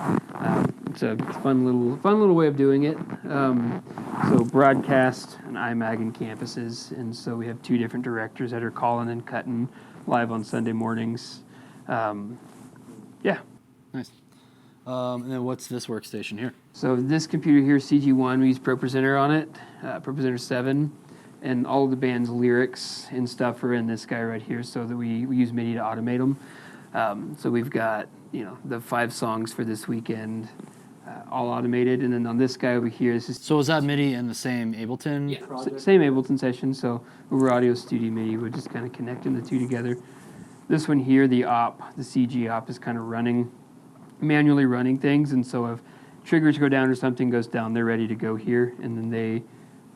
it's a fun little way of doing it. So broadcast and IMAG and campuses, and so we have 2 different directors that are calling and cutting live on Sunday mornings. Yeah. Nice. And then what's this workstation here? So this computer here, CG1, we use ProPresenter on it, ProPresenter 7, and all of the band's lyrics and stuff are in this guy right here, so that we use MIDI to automate them. So we've got, the 5 songs for this weekend. all automated. And then on this guy over here, this is So is that MIDI in the same Ableton? same Ableton session. So over Audio Studio MIDI, we're just kind of connecting the two together. This one here, the CG op is kind of manually running things. And so if triggers go down or something goes down, they're ready to go here. And then they,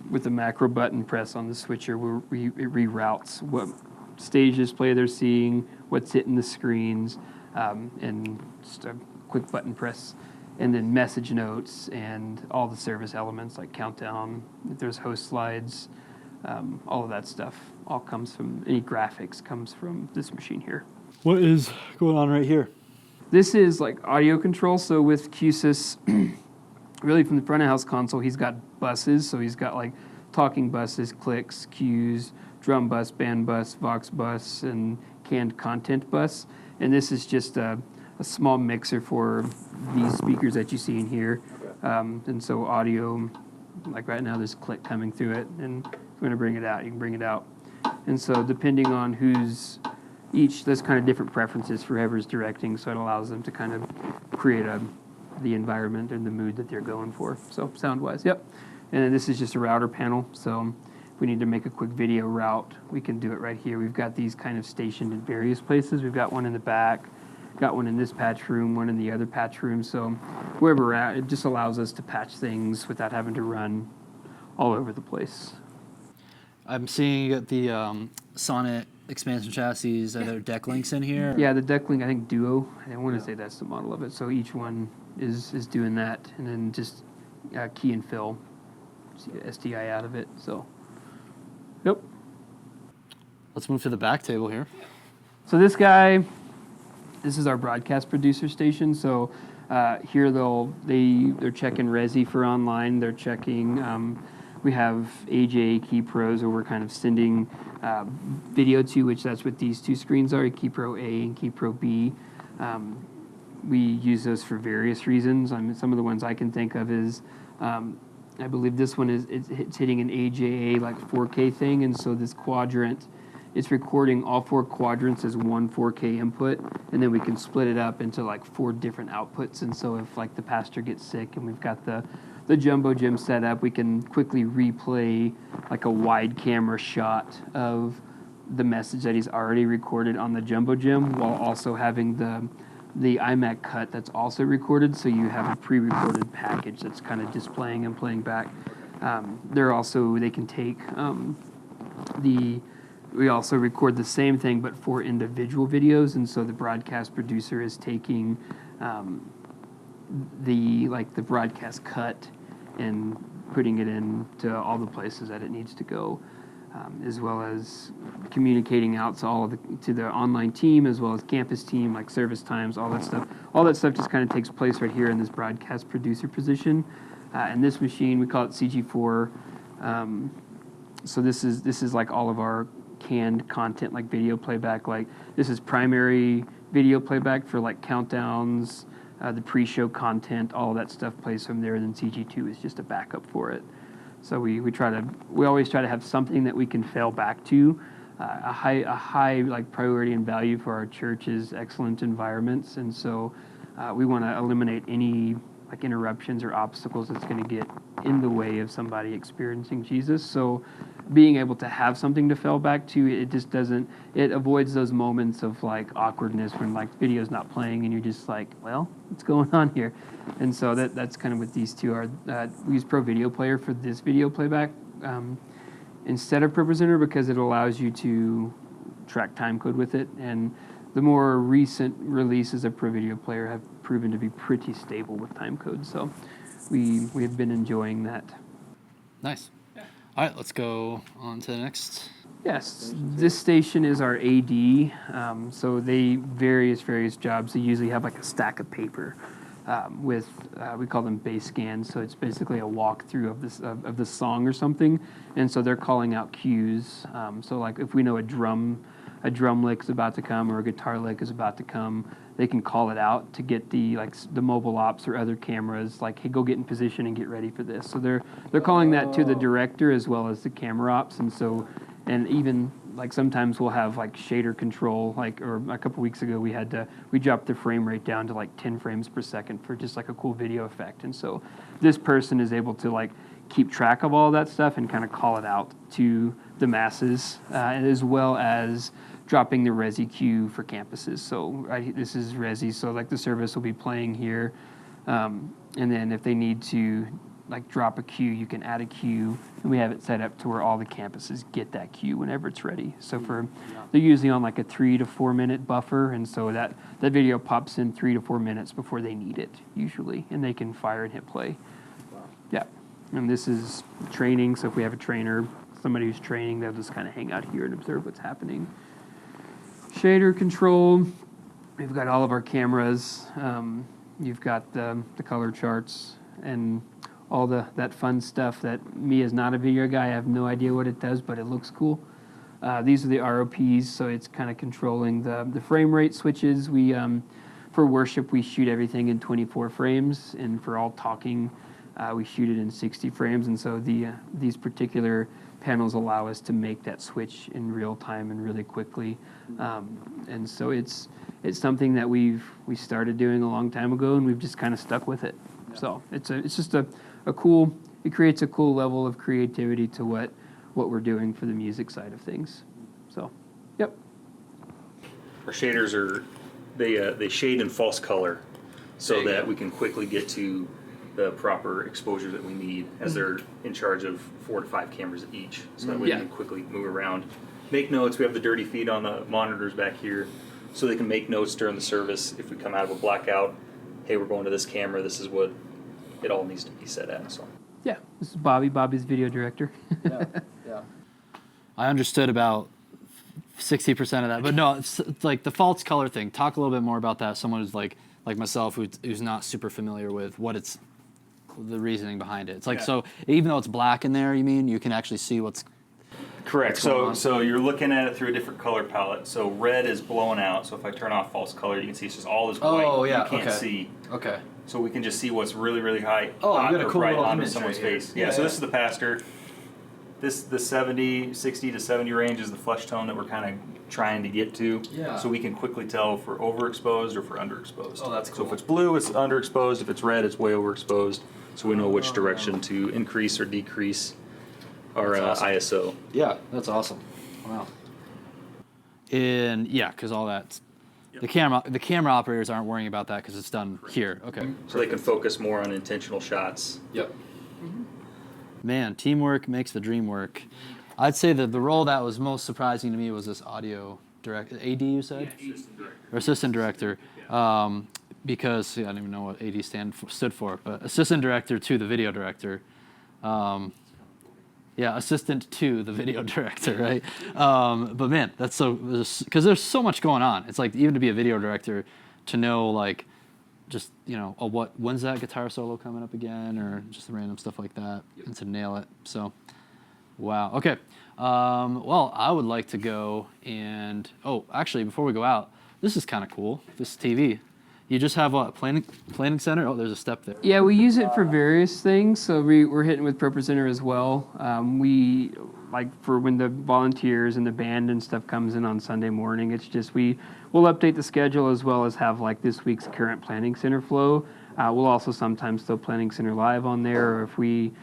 with the macro button press on the switcher, it reroutes what stage display they're seeing, what's hitting the screens, and just a quick button press. And then message notes and all the service elements like countdown, if there's host slides, all of that stuff all comes from, any graphics comes from this machine here. What is going on right here? This is like audio control. So with QSys, really from the front of house console, he's got buses. So he's got like talking buses, clicks, cues, drum bus, band bus, Vox bus, and canned content bus. And this is just a small mixer for these speakers that you see in here. And so audio, like right now, there's click coming through it. And if you want to bring it out, you can bring it out. And so depending on there's kind of different preferences for whoever's directing, so it allows them to kind of create the environment and the mood that they're going for. So sound-wise, yep. And then this is just a router panel. So if we need to make a quick video route, we can do it right here. We've got these kind of stationed in various places. We've got one in the back, got one in this patch room, one in the other patch room. So wherever we're at, it just allows us to patch things without having to run all over the place. I'm seeing you got the Sonnet expansion chassis that are deck links in here. Yeah, the deck link, I think Duo. I want to say that's the model of it. So each one is doing that, and then just key and fill, see the SDI out of it. So, yep. Let's move to the back table here. So this guy, this is our broadcast producer station. So here they're checking Resi for online. They're checking. We have AJ Key Pros, where we're kind of sending video to, which that's what these two screens are, Key Pro A and Key Pro B. We use those for various reasons. I mean, some of the ones I can think of is, I believe this one it's hitting an AJA like 4K thing, and so this quadrant, it's recording all 4 quadrants as one 4K input, and then we can split it up into like 4 different outputs. And so if like the pastor gets sick and we've got the jumbo gym set up, we can quickly replay like a wide camera shot of the message that he's already recorded on the jumbo gym, while also having the iMac cut that's also recorded. So you have a pre-recorded package that's kind of displaying and playing back. They can take we also record the same thing but for individual videos, and so the broadcast producer is taking the broadcast cut and putting it into all the places that it needs to go, as well as communicating out to the online team as well as campus team, like service times, all that stuff. All that stuff just kind of takes place right here in this broadcast producer position. And this machine, we call it CG4. So this is like all of our canned content, like video playback. Like this is primary video playback for like countdowns, the pre-show content, all of that stuff plays from there, and then CG2 is just a backup for it. So we always try to have something that we can fail back to. A high like priority and value for our church is excellent environments, and so we want to eliminate any like interruptions or obstacles that's going to get in the way of somebody experiencing Jesus. So being able to have something to fall back to, it avoids those moments of like awkwardness when like video's not playing and you're just like, well, what's going on here? And so that's kind of what these two are. We use Pro Video Player for this video playback instead of ProPresenter because it allows you to track timecode with it. And the more recent releases of Pro Video Player have proven to be pretty stable with timecode. So we have been enjoying that. Nice. All right, let's go on to the next. Yes, this station is our AD. So they various jobs. They usually have like a stack of paper with we call them bass scans. So it's basically a walkthrough of the song or something. And so they're calling out cues. So like if we know a drum lick is about to come or a guitar lick is about to come, they can call it out to get the mobile ops or other cameras like, hey, go get in position and get ready for this. So they're calling that to the director as well as the camera ops, and even like sometimes we'll have like shader control, or a couple weeks ago we dropped the frame rate down to like 10 frames per second for just like a cool video effect. And so this person is able to like keep track of all that stuff and kind of call it out to the masses, as well as dropping the Resi queue for campuses. So this is Resi, so like the service will be playing here, and then if they need to like drop a queue, you can add a queue, and we have it set up to where all the campuses get that queue whenever it's ready. So they're usually on like a 3 to 4 minute buffer, and so that video pops in 3 to 4 minutes before they need it usually, and they can fire and hit play. Wow. Yeah, and this is training. So if we have a trainer, somebody who's training, they'll just kind of hang out here and observe what's happening. Shader control. We've got all of our cameras. You've got the color charts and all that fun stuff that me as not a video guy, I have no idea what it does, but it looks cool. These are the ROPs, so it's kind of controlling the frame rate switches. We for worship, we shoot everything in 24 frames, and for all talking, we shoot it in 60 frames. And so these particular panels allow us to make that switch in real time and really quickly. And so it's something that we started doing a long time ago, and we've just kind of stuck with it. Yeah. So it's just a cool, it creates a cool level of creativity to what we're doing for the music side of things. So, yep. Our shaders they shade in false color so that we can quickly get to the proper exposure that we need, as they're in charge of 4 to 5 cameras each, so that we can quickly move around, make notes. We have the dirty feed on the monitors back here, so they can make notes during the service. If we come out of a blackout, hey, we're going to this camera, this is what it all needs to be set at. So yeah, this is Bobby's video director. Yeah. I understood about 60% of that, but no, it's like the false color thing. Talk a little bit more about that. Someone who's like myself, who's not super familiar with the reasoning behind it. It's like, so even though it's black in there, you can actually see what's correct. So you're looking at it through a different color palette. So red is blown out. So if I turn off false color, you can see it's just all this white. Oh yeah. You can't see. Okay. So we can just see what's really, really high. Oh, you got a cool right little onto image someone's right here. face. Yeah. So this is the pastor. The 60 to 70 range is the flesh tone that we're kind of trying to get to. Yeah. So we can quickly tell if we're overexposed or if we're underexposed. Oh, that's cool. So if it's blue, it's underexposed. If it's red, it's way overexposed. So we know which direction to increase or decrease our ISO. Yeah, that's awesome. Wow. Because all that, the camera operators aren't worrying about that because it's done here. Okay. So they can focus more on intentional shots. Yep. Man, teamwork makes the dream work. I'd say that the role that was most surprising to me was this audio director. AD, you said? Yeah, assistant director. Or assistant director. Because I don't even know what AD stood for, but assistant director to the video director. Assistant to the video director, right? But man, that's so, because there's so much going on. It's like, even to be a video director, to know like, just, when's that guitar solo coming up again, or just random stuff like that, and to nail it. So, wow. Okay. Well, I would like to go and, actually, before we go out, this is kind of cool, this TV. You just have a planning center? Oh, there's a step there. Yeah, we use it for various things. So we're hitting with ProPresenter as well. We, like for when the volunteers and the band and stuff comes in on Sunday morning, it's just we'll update the schedule as well as have like this week's current planning center flow. We'll also sometimes throw planning center live on there, or if we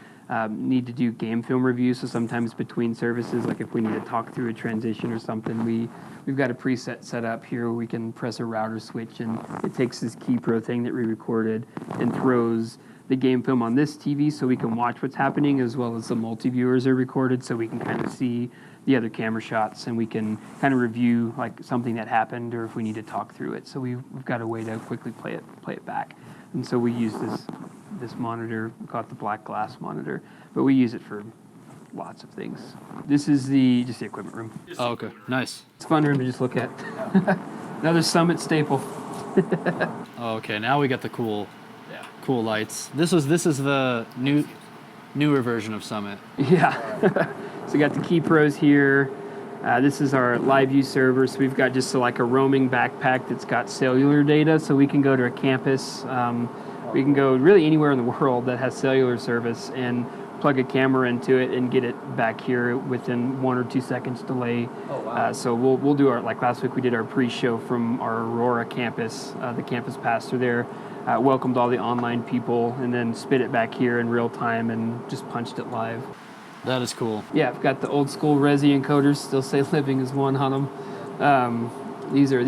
need to do game film reviews, so sometimes between services, like if we need to talk through a transition or something, we've got a preset set up here where we can press a router switch, and it takes this KeyPro thing that we recorded and throws the game film on this TV so we can watch what's happening, as well as the multi-viewers are recorded so we can kind of see the other camera shots, and we can kind of review like something that happened, or if we need to talk through it. So we've got a way to quickly play it back. And so we use this monitor, we call it the black glass monitor, but we use it for lots of things. This is just the equipment room. Oh, okay. Nice. It's a fun room to just look at. Another Summit staple. Okay, now we got the cool lights. This is the newer version of Summit. Yeah. So we got the key pros here. This is our live view server. So we've got just like a roaming backpack that's got cellular data, so we can go to a campus. We can go really anywhere in the world that has cellular service, and plug a camera into it and get it back here within 1 or 2 seconds delay. Oh, wow. So we'll do our, like last week we did our pre-show from our Aurora campus. The campus pastor there welcomed all the online people and then spit it back here in real time and just punched it live. That is cool. Yeah, I've got the old school Resi encoders, still say living is one on them. These are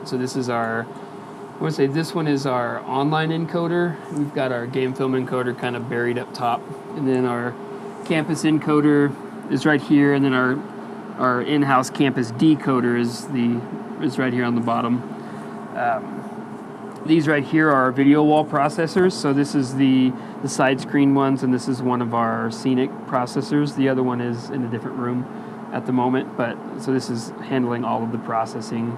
so this is our, I want to say this one is our online encoder. We've got our game film encoder kind of buried up top. And then our campus encoder is right here. And then our in-house campus decoder is right here on the bottom. These right here are our video wall processors. So this is the side screen ones, and this is one of our Scenic processors. The other one is in a different room at the moment. But so this is handling all of the processing.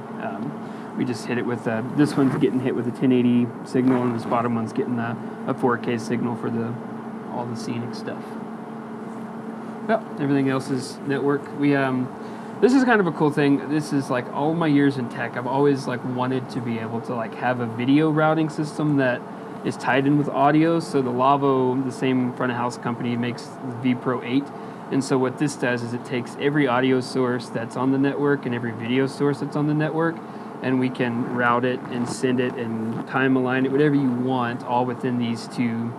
We just hit it with this one's getting hit with a 1080 signal, and this bottom one's getting a 4K signal for all the Scenic stuff. Well, everything else is network. We this is kind of a cool thing. This is like all my years in tech, I've always like wanted to be able to like have a video routing system that is tied in with audio. So the Lavo, the same front of house company, makes the vPro 8. And so what this does is it takes every audio source that's on the network and every video source that's on the network, and we can route it and send it and time align it, whatever you want, all within these two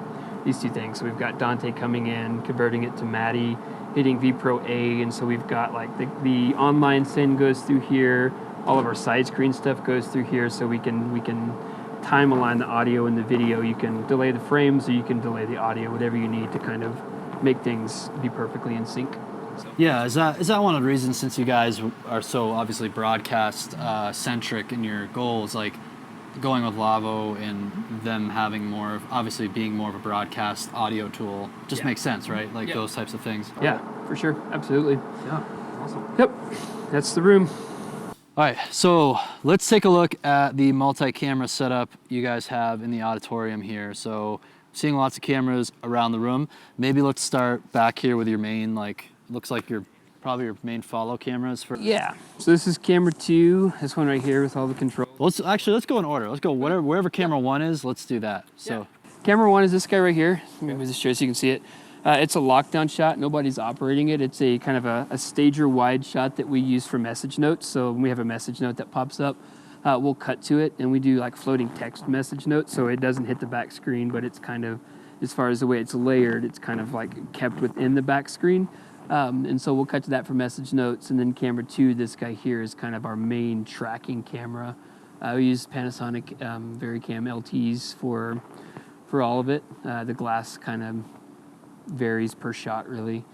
things. So we've got Dante coming in, converting it to Maddie, hitting vPro A, and so we've got like the online send goes through here, all of our side screen stuff goes through here, so we can time align the audio and the video. You can delay the frames or you can delay the audio, whatever you need to kind of make things be perfectly in sync. Yeah, is that one of the reasons, since you guys are so obviously broadcast centric in your goals, like going with Lavo and them having more of, obviously being more of a broadcast audio tool just makes sense, right? Like those types of things. Yeah, for sure. Absolutely. Yeah, awesome. Yep, that's the room. All right, so let's take a look at the multi-camera setup you guys have in the auditorium here. So seeing lots of cameras around the room. Maybe let's start back here with your main, like, looks like probably your main follow cameras for. Yeah. So this is camera 2. This one right here with all the controls. Let's go in order. Let's go wherever camera 1 is. Let's do that. So camera 1 is this guy right here. Let me just show you so you can see it. It's a lockdown shot. Nobody's operating it. It's a kind of a stager wide shot that we use for message notes. So when we have a message note that pops up, we'll cut to it, and we do like floating text message notes, so it doesn't hit the back screen, but it's kind of, as far as the way it's layered, it's kind of like kept within the back screen. And so we'll cut to that for message notes. And then camera 2, this guy here, is kind of our main tracking camera. We use Panasonic Vericam LTs for all of it. The glass kind of varies per shot, really.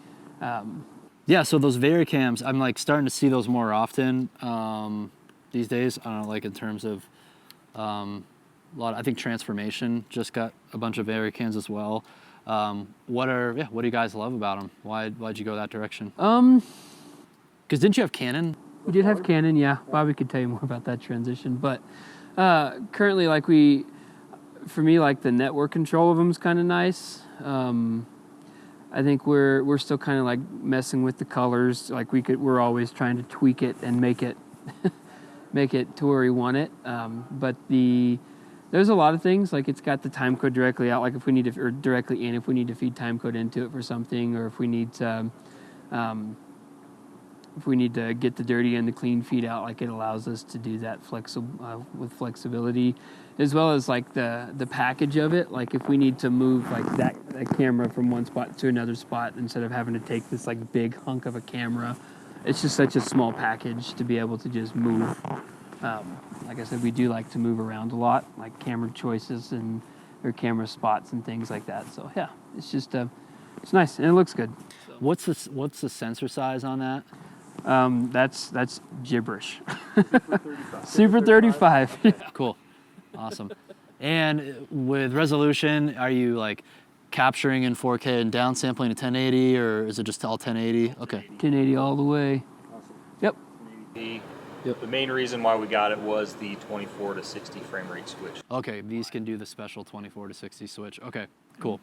yeah, so those Vericams, I'm like starting to see those more often these days. I don't know, like in terms of I think Transformation just got a bunch of Vericams as well. What do you guys love about them? Why'd you go that direction? Because didn't you have Canon? We did have Canon, yeah. Bobby could tell you more about that transition. But currently, for me, like the network control of them is kind of nice. I think we're still kind of like messing with the colors. Like we're always trying to tweak it and make it to where we want it. But there's a lot of things, like it's got the timecode directly out, like if we need to, or directly in, if we need to feed timecode into it for something, or if we need to get the dirty and the clean feed out, like it allows us to do that with flexibility, as well as like the package of it. Like if we need to move like that camera from one spot to another spot, instead of having to take this like big hunk of a camera, it's just such a small package to be able to just move. Like I said, we do like to move around a lot, like camera choices or camera spots and things like that. So yeah, it's just it's nice and it looks good. What's the sensor size on that? That's gibberish. Super 35. Cool, awesome. And with resolution, are you like capturing in 4K and downsampling to 1080, or is it just all 1080? Okay. 1080 all the way. Awesome. Yep. The main reason why we got it was the 24 to 60 frame rate switch. Okay, these can do the special 24 to 60 switch. Okay, cool.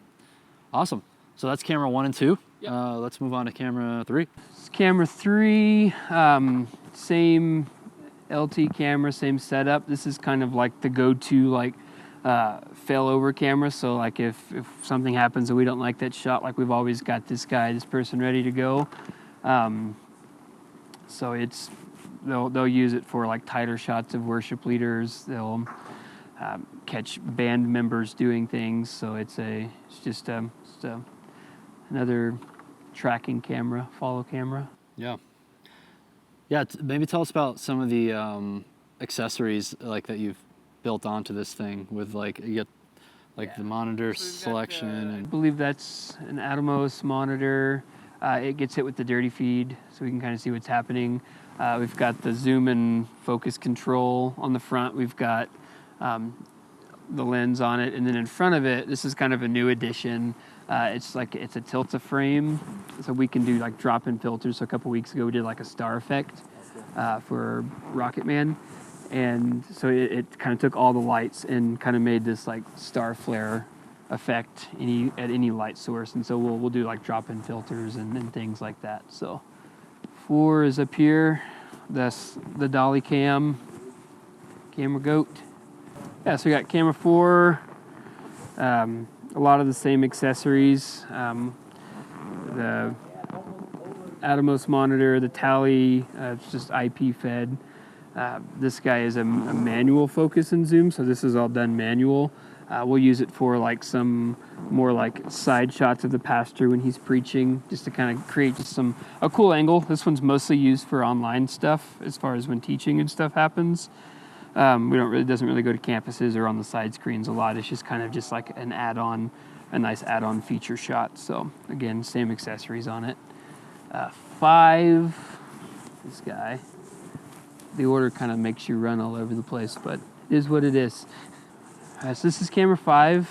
Awesome. So that's camera 1 and 2. Yep. Let's move on to camera 3. Camera 3, same LT camera, same setup. This is kind of like the go-to, like failover camera. So like if something happens and we don't like that shot, like we've always got this person ready to go. So they'll use it for like tighter shots of worship leaders. They'll catch band members doing things. So it's just another tracking camera, follow camera. Yeah. Yeah, maybe tell us about some of the accessories like that you've built onto this thing with like you get like the monitor selection. I believe that's an Atomos monitor. It gets hit with the dirty feed, so we can kind of see what's happening. We've got the zoom and focus control on the front. We've got the lens on it, and then in front of it, this is kind of a new addition. It's a tilt-a-frame, so we can do like drop-in filters. So a couple weeks ago, we did like a star effect for Rocket Man, and so it kind of took all the lights and kind of made this like star flare effect at any light source. And so we'll do like drop-in filters and things like that. So 4 is up here. That's the Dolly camera goat. Yeah, so we got camera 4. A lot of the same accessories. The Atomos monitor, the tally, it's just IP fed. This guy is a manual focus and zoom, so this is all done manual. We'll use it for like some more like side shots of the pastor when he's preaching, just to kind of create just a cool angle. This one's mostly used for online stuff as far as when teaching and stuff happens. It doesn't really go to campuses or on the side screens a lot. It's just kind of just like an add-on, a nice add-on feature shot. So again, same accessories on it. 5, this guy. The order kind of makes you run all over the place, but it is what it is. So this is camera 5.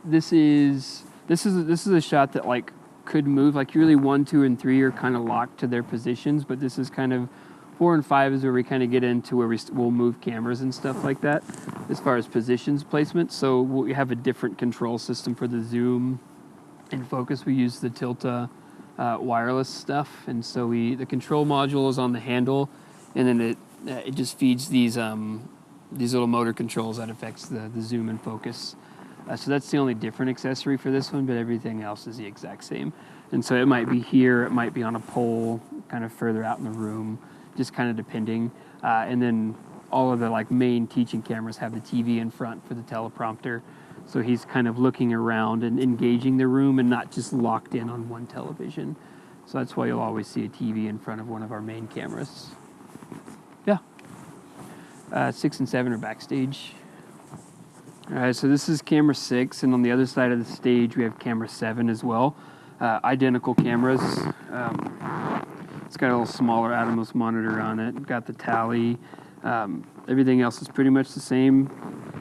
This is a shot that like could move. Like really 1, 2, and 3 are kind of locked to their positions, but this is kind of 4 and 5 is where we kind of get into where we'll move cameras and stuff like that as far as positions placement. So we have a different control system for the zoom and focus. We use the Tilta wireless stuff, and so the control module is on the handle, and then it just feeds these little motor controls that affects the zoom and focus. So that's the only different accessory for this one, but everything else is the exact same. And so it might be here, it might be on a pole, kind of further out in the room, just kind of depending. And then all of the like main teaching cameras have the TV in front for the teleprompter. So he's kind of looking around and engaging the room and not just locked in on one television. So that's why you'll always see a TV in front of one of our main cameras. Yeah. 6 and 7 are Backstage. All right, so this is camera 6, and on the other side of the stage we have camera 7 as well. Identical cameras. It's got a little smaller Atomos monitor on it. Got the tally. Everything else is pretty much the same.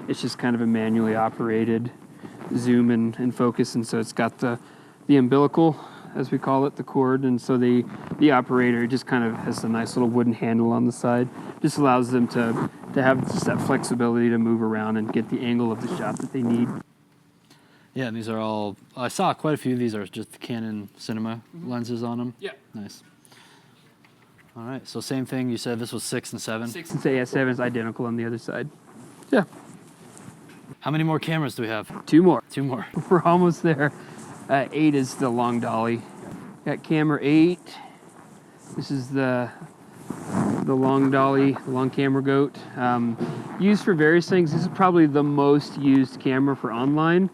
It's just kind of a manually operated zoom and focus, and so it's got the umbilical, as we call it, the cord, and so the operator just kind of has a nice little wooden handle on the side. Just allows them to have just that flexibility to move around and get the angle of the shot that they need. Yeah, and these are all, I saw quite a few of these are just the Canon Cinema lenses on them. Yeah. Nice. All right, so same thing, you said this was 6 and 7? 6 and 7, yeah, 7 is identical on the other side. Yeah. How many more cameras do we have? 2 more. 2 more. We're almost there. 8 is the long dolly. Got camera 8. This is the long dolly, long camera goat. Used for various things. This is probably the most used camera for online.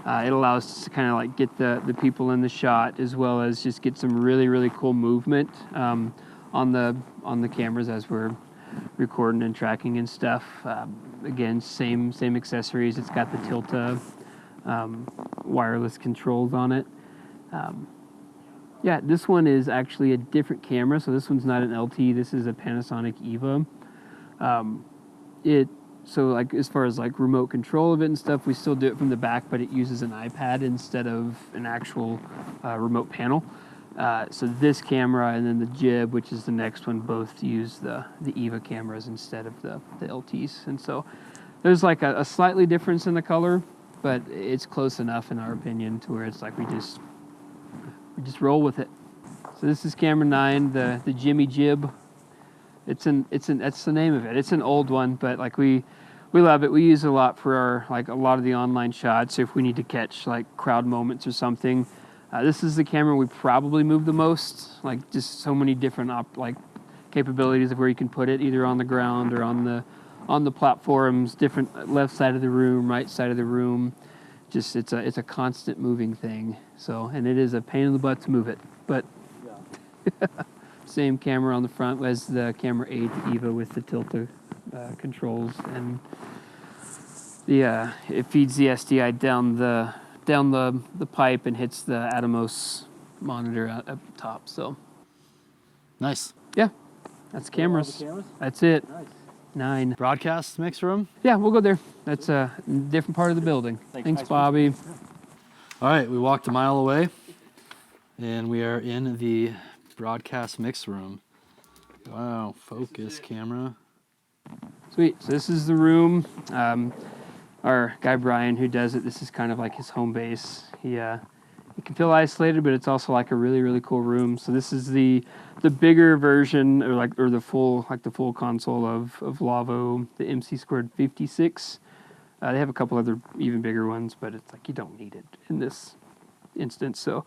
It allows us to kind of like get the people in the shot, as well as just get some really, really cool movement on the cameras as we're recording and tracking and stuff. Again, same accessories. It's got the Tilta wireless controls on it. Yeah, this one is actually a different camera. So this one's not an LT. This is a Panasonic EVA. So like as far as like remote control of it and stuff, we still do it from the back, but it uses an iPad instead of an actual remote panel. So this camera and then the Jib, which is the next one, both use the EVA cameras instead of the LTs. And so there's like a slightly difference in the color, but it's close enough in our opinion to where it's like we just roll with it. So this is camera 9, the Jimmy Jib. That's the name of it. It's an old one, but like we We love it. We use it a lot for our, like, a lot of the online shots. If we need to catch like crowd moments or something, this is the camera we probably move the most. Like, just so many different capabilities of where you can put it, either on the ground or on the platforms, different left side of the room, right side of the room. Just it's a constant moving thing. So, and it is a pain in the butt to move it, but same camera on the front as the camera 8, the EVA with the tilt controls, and it feeds the SDI down the pipe and hits the Atomos monitor up top. So Nice. yeah, that's cameras. That's it. Nice. 9. Broadcast mix room. Yeah, we'll go there. That's a different part of the building. Thanks, Bobby. All right, we walked a mile away, and we are in the broadcast mix room. Wow, focus camera. Sweet. So this is the room. Our guy Brian, who does it, this is kind of like his home base. He can feel isolated, but it's also like a really, really cool room. So this is the bigger version, or the full console of Lavo, the MC² 56. They have a couple other even bigger ones, but it's like you don't need it in this instance. So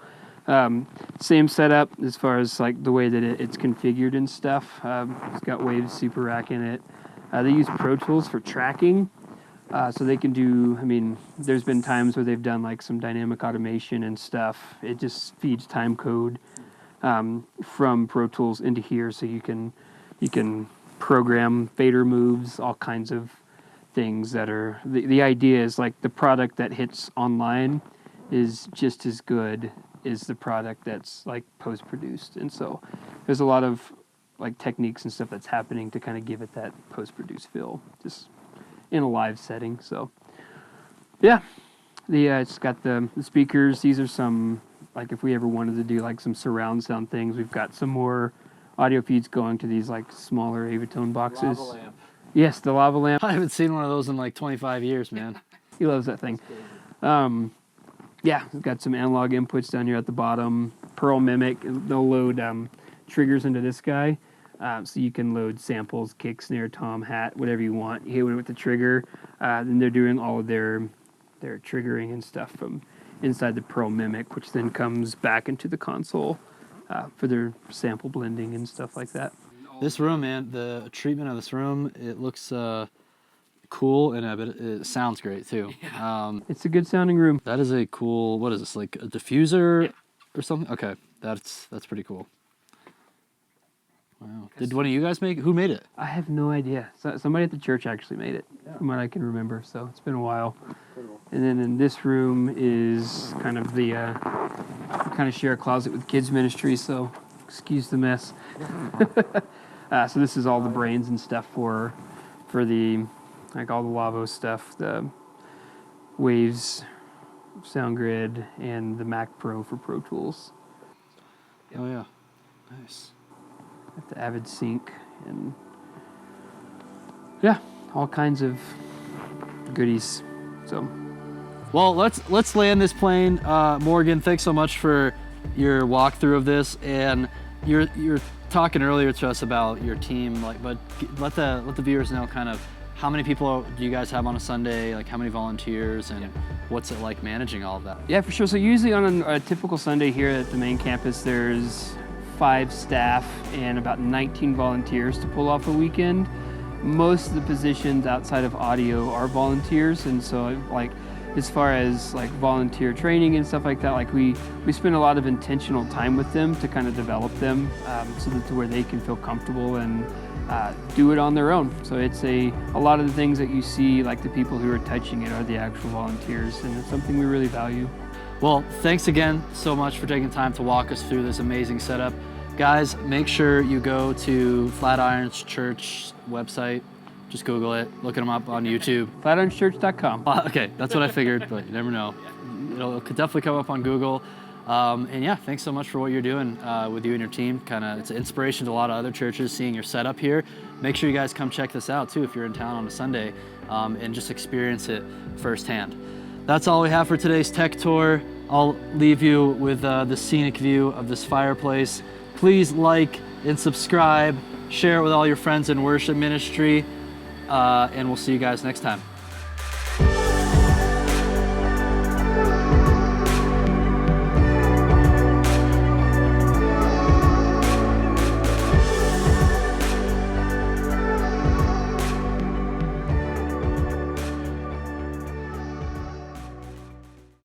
same setup as far as like the way that it's configured and stuff. It's got Waves Super Rack in it. They use Pro Tools for tracking. So they can do, I mean, there's been times where they've done like some dynamic automation and stuff. It just feeds timecode from Pro Tools into here, so you can program fader moves, all kinds of things that are, the idea is like the product that hits online is just as good as the product that's like post-produced. And so there's a lot of like techniques and stuff that's happening to kind of give it that post-produced feel, just in a live setting. So yeah, it's got the speakers. These are some, like if we ever wanted to do like some surround sound things, we've got some more audio feeds going to these like smaller Ableton boxes. Lava lamp. Yes, the lava lamp. I haven't seen one of those in like 25 years, man. He loves that thing. Yeah, we've got some analog inputs down here at the bottom. Pearl Mimic, they'll load triggers into this guy. So you can load samples, kick, snare, tom, hat, whatever you want. You hit it with the trigger. Then they're doing all of their triggering and stuff from inside the Pearl Mimic, which then comes back into the console for their sample blending and stuff like that. This room, man, the treatment of this room, it looks cool, and but it sounds great too. Yeah. It's a good sounding room. That is a cool, what is this, like a diffuser or something? Okay, that's pretty cool. Wow. Did one of you guys make? Who made it? I have no idea. Somebody at the church actually made it, from what I can remember. So it's been a while. And then in this room is kind of the, we kind of share a closet with kids ministry, so excuse the mess. So this is all the brains and stuff for the, like all the Lavo stuff, the Waves, SoundGrid, and the Mac Pro for Pro Tools. Oh yeah, nice. At the Avid Sync, and yeah, all kinds of goodies. So, well, let's land this plane. Morgan, thanks so much for your walkthrough of this, and you're talking earlier to us about your team, like, but let the viewers know kind of how many people do you guys have on a Sunday, like how many volunteers, and what's it like managing all of that? Yeah, for sure. So usually on a typical Sunday here at the main campus, there's 5 staff and about 19 volunteers to pull off a weekend. Most of the positions outside of audio are volunteers, and so like as far as like volunteer training and stuff like that, like we spend a lot of intentional time with them to kind of develop them so that to where they can feel comfortable and do it on their own. So it's a lot of the things that you see, like the people who are touching it, are the actual volunteers, and it's something we really value. Well, thanks again so much for taking time to walk us through this amazing setup. Guys, make sure you go to Flatirons Church website. Just Google it, look them up on YouTube. Flatironschurch.com. Okay, that's what I figured, but you never know. It'll definitely come up on Google. And yeah, thanks so much for what you're doing with you and your team. It's an inspiration to a lot of other churches seeing your setup here. Make sure you guys come check this out too if you're in town on a Sunday and just experience it firsthand. That's all we have for today's tech tour. I'll leave you with the scenic view of this fireplace. Please like and subscribe, share it with all your friends in worship ministry. and we'll see you guys next time.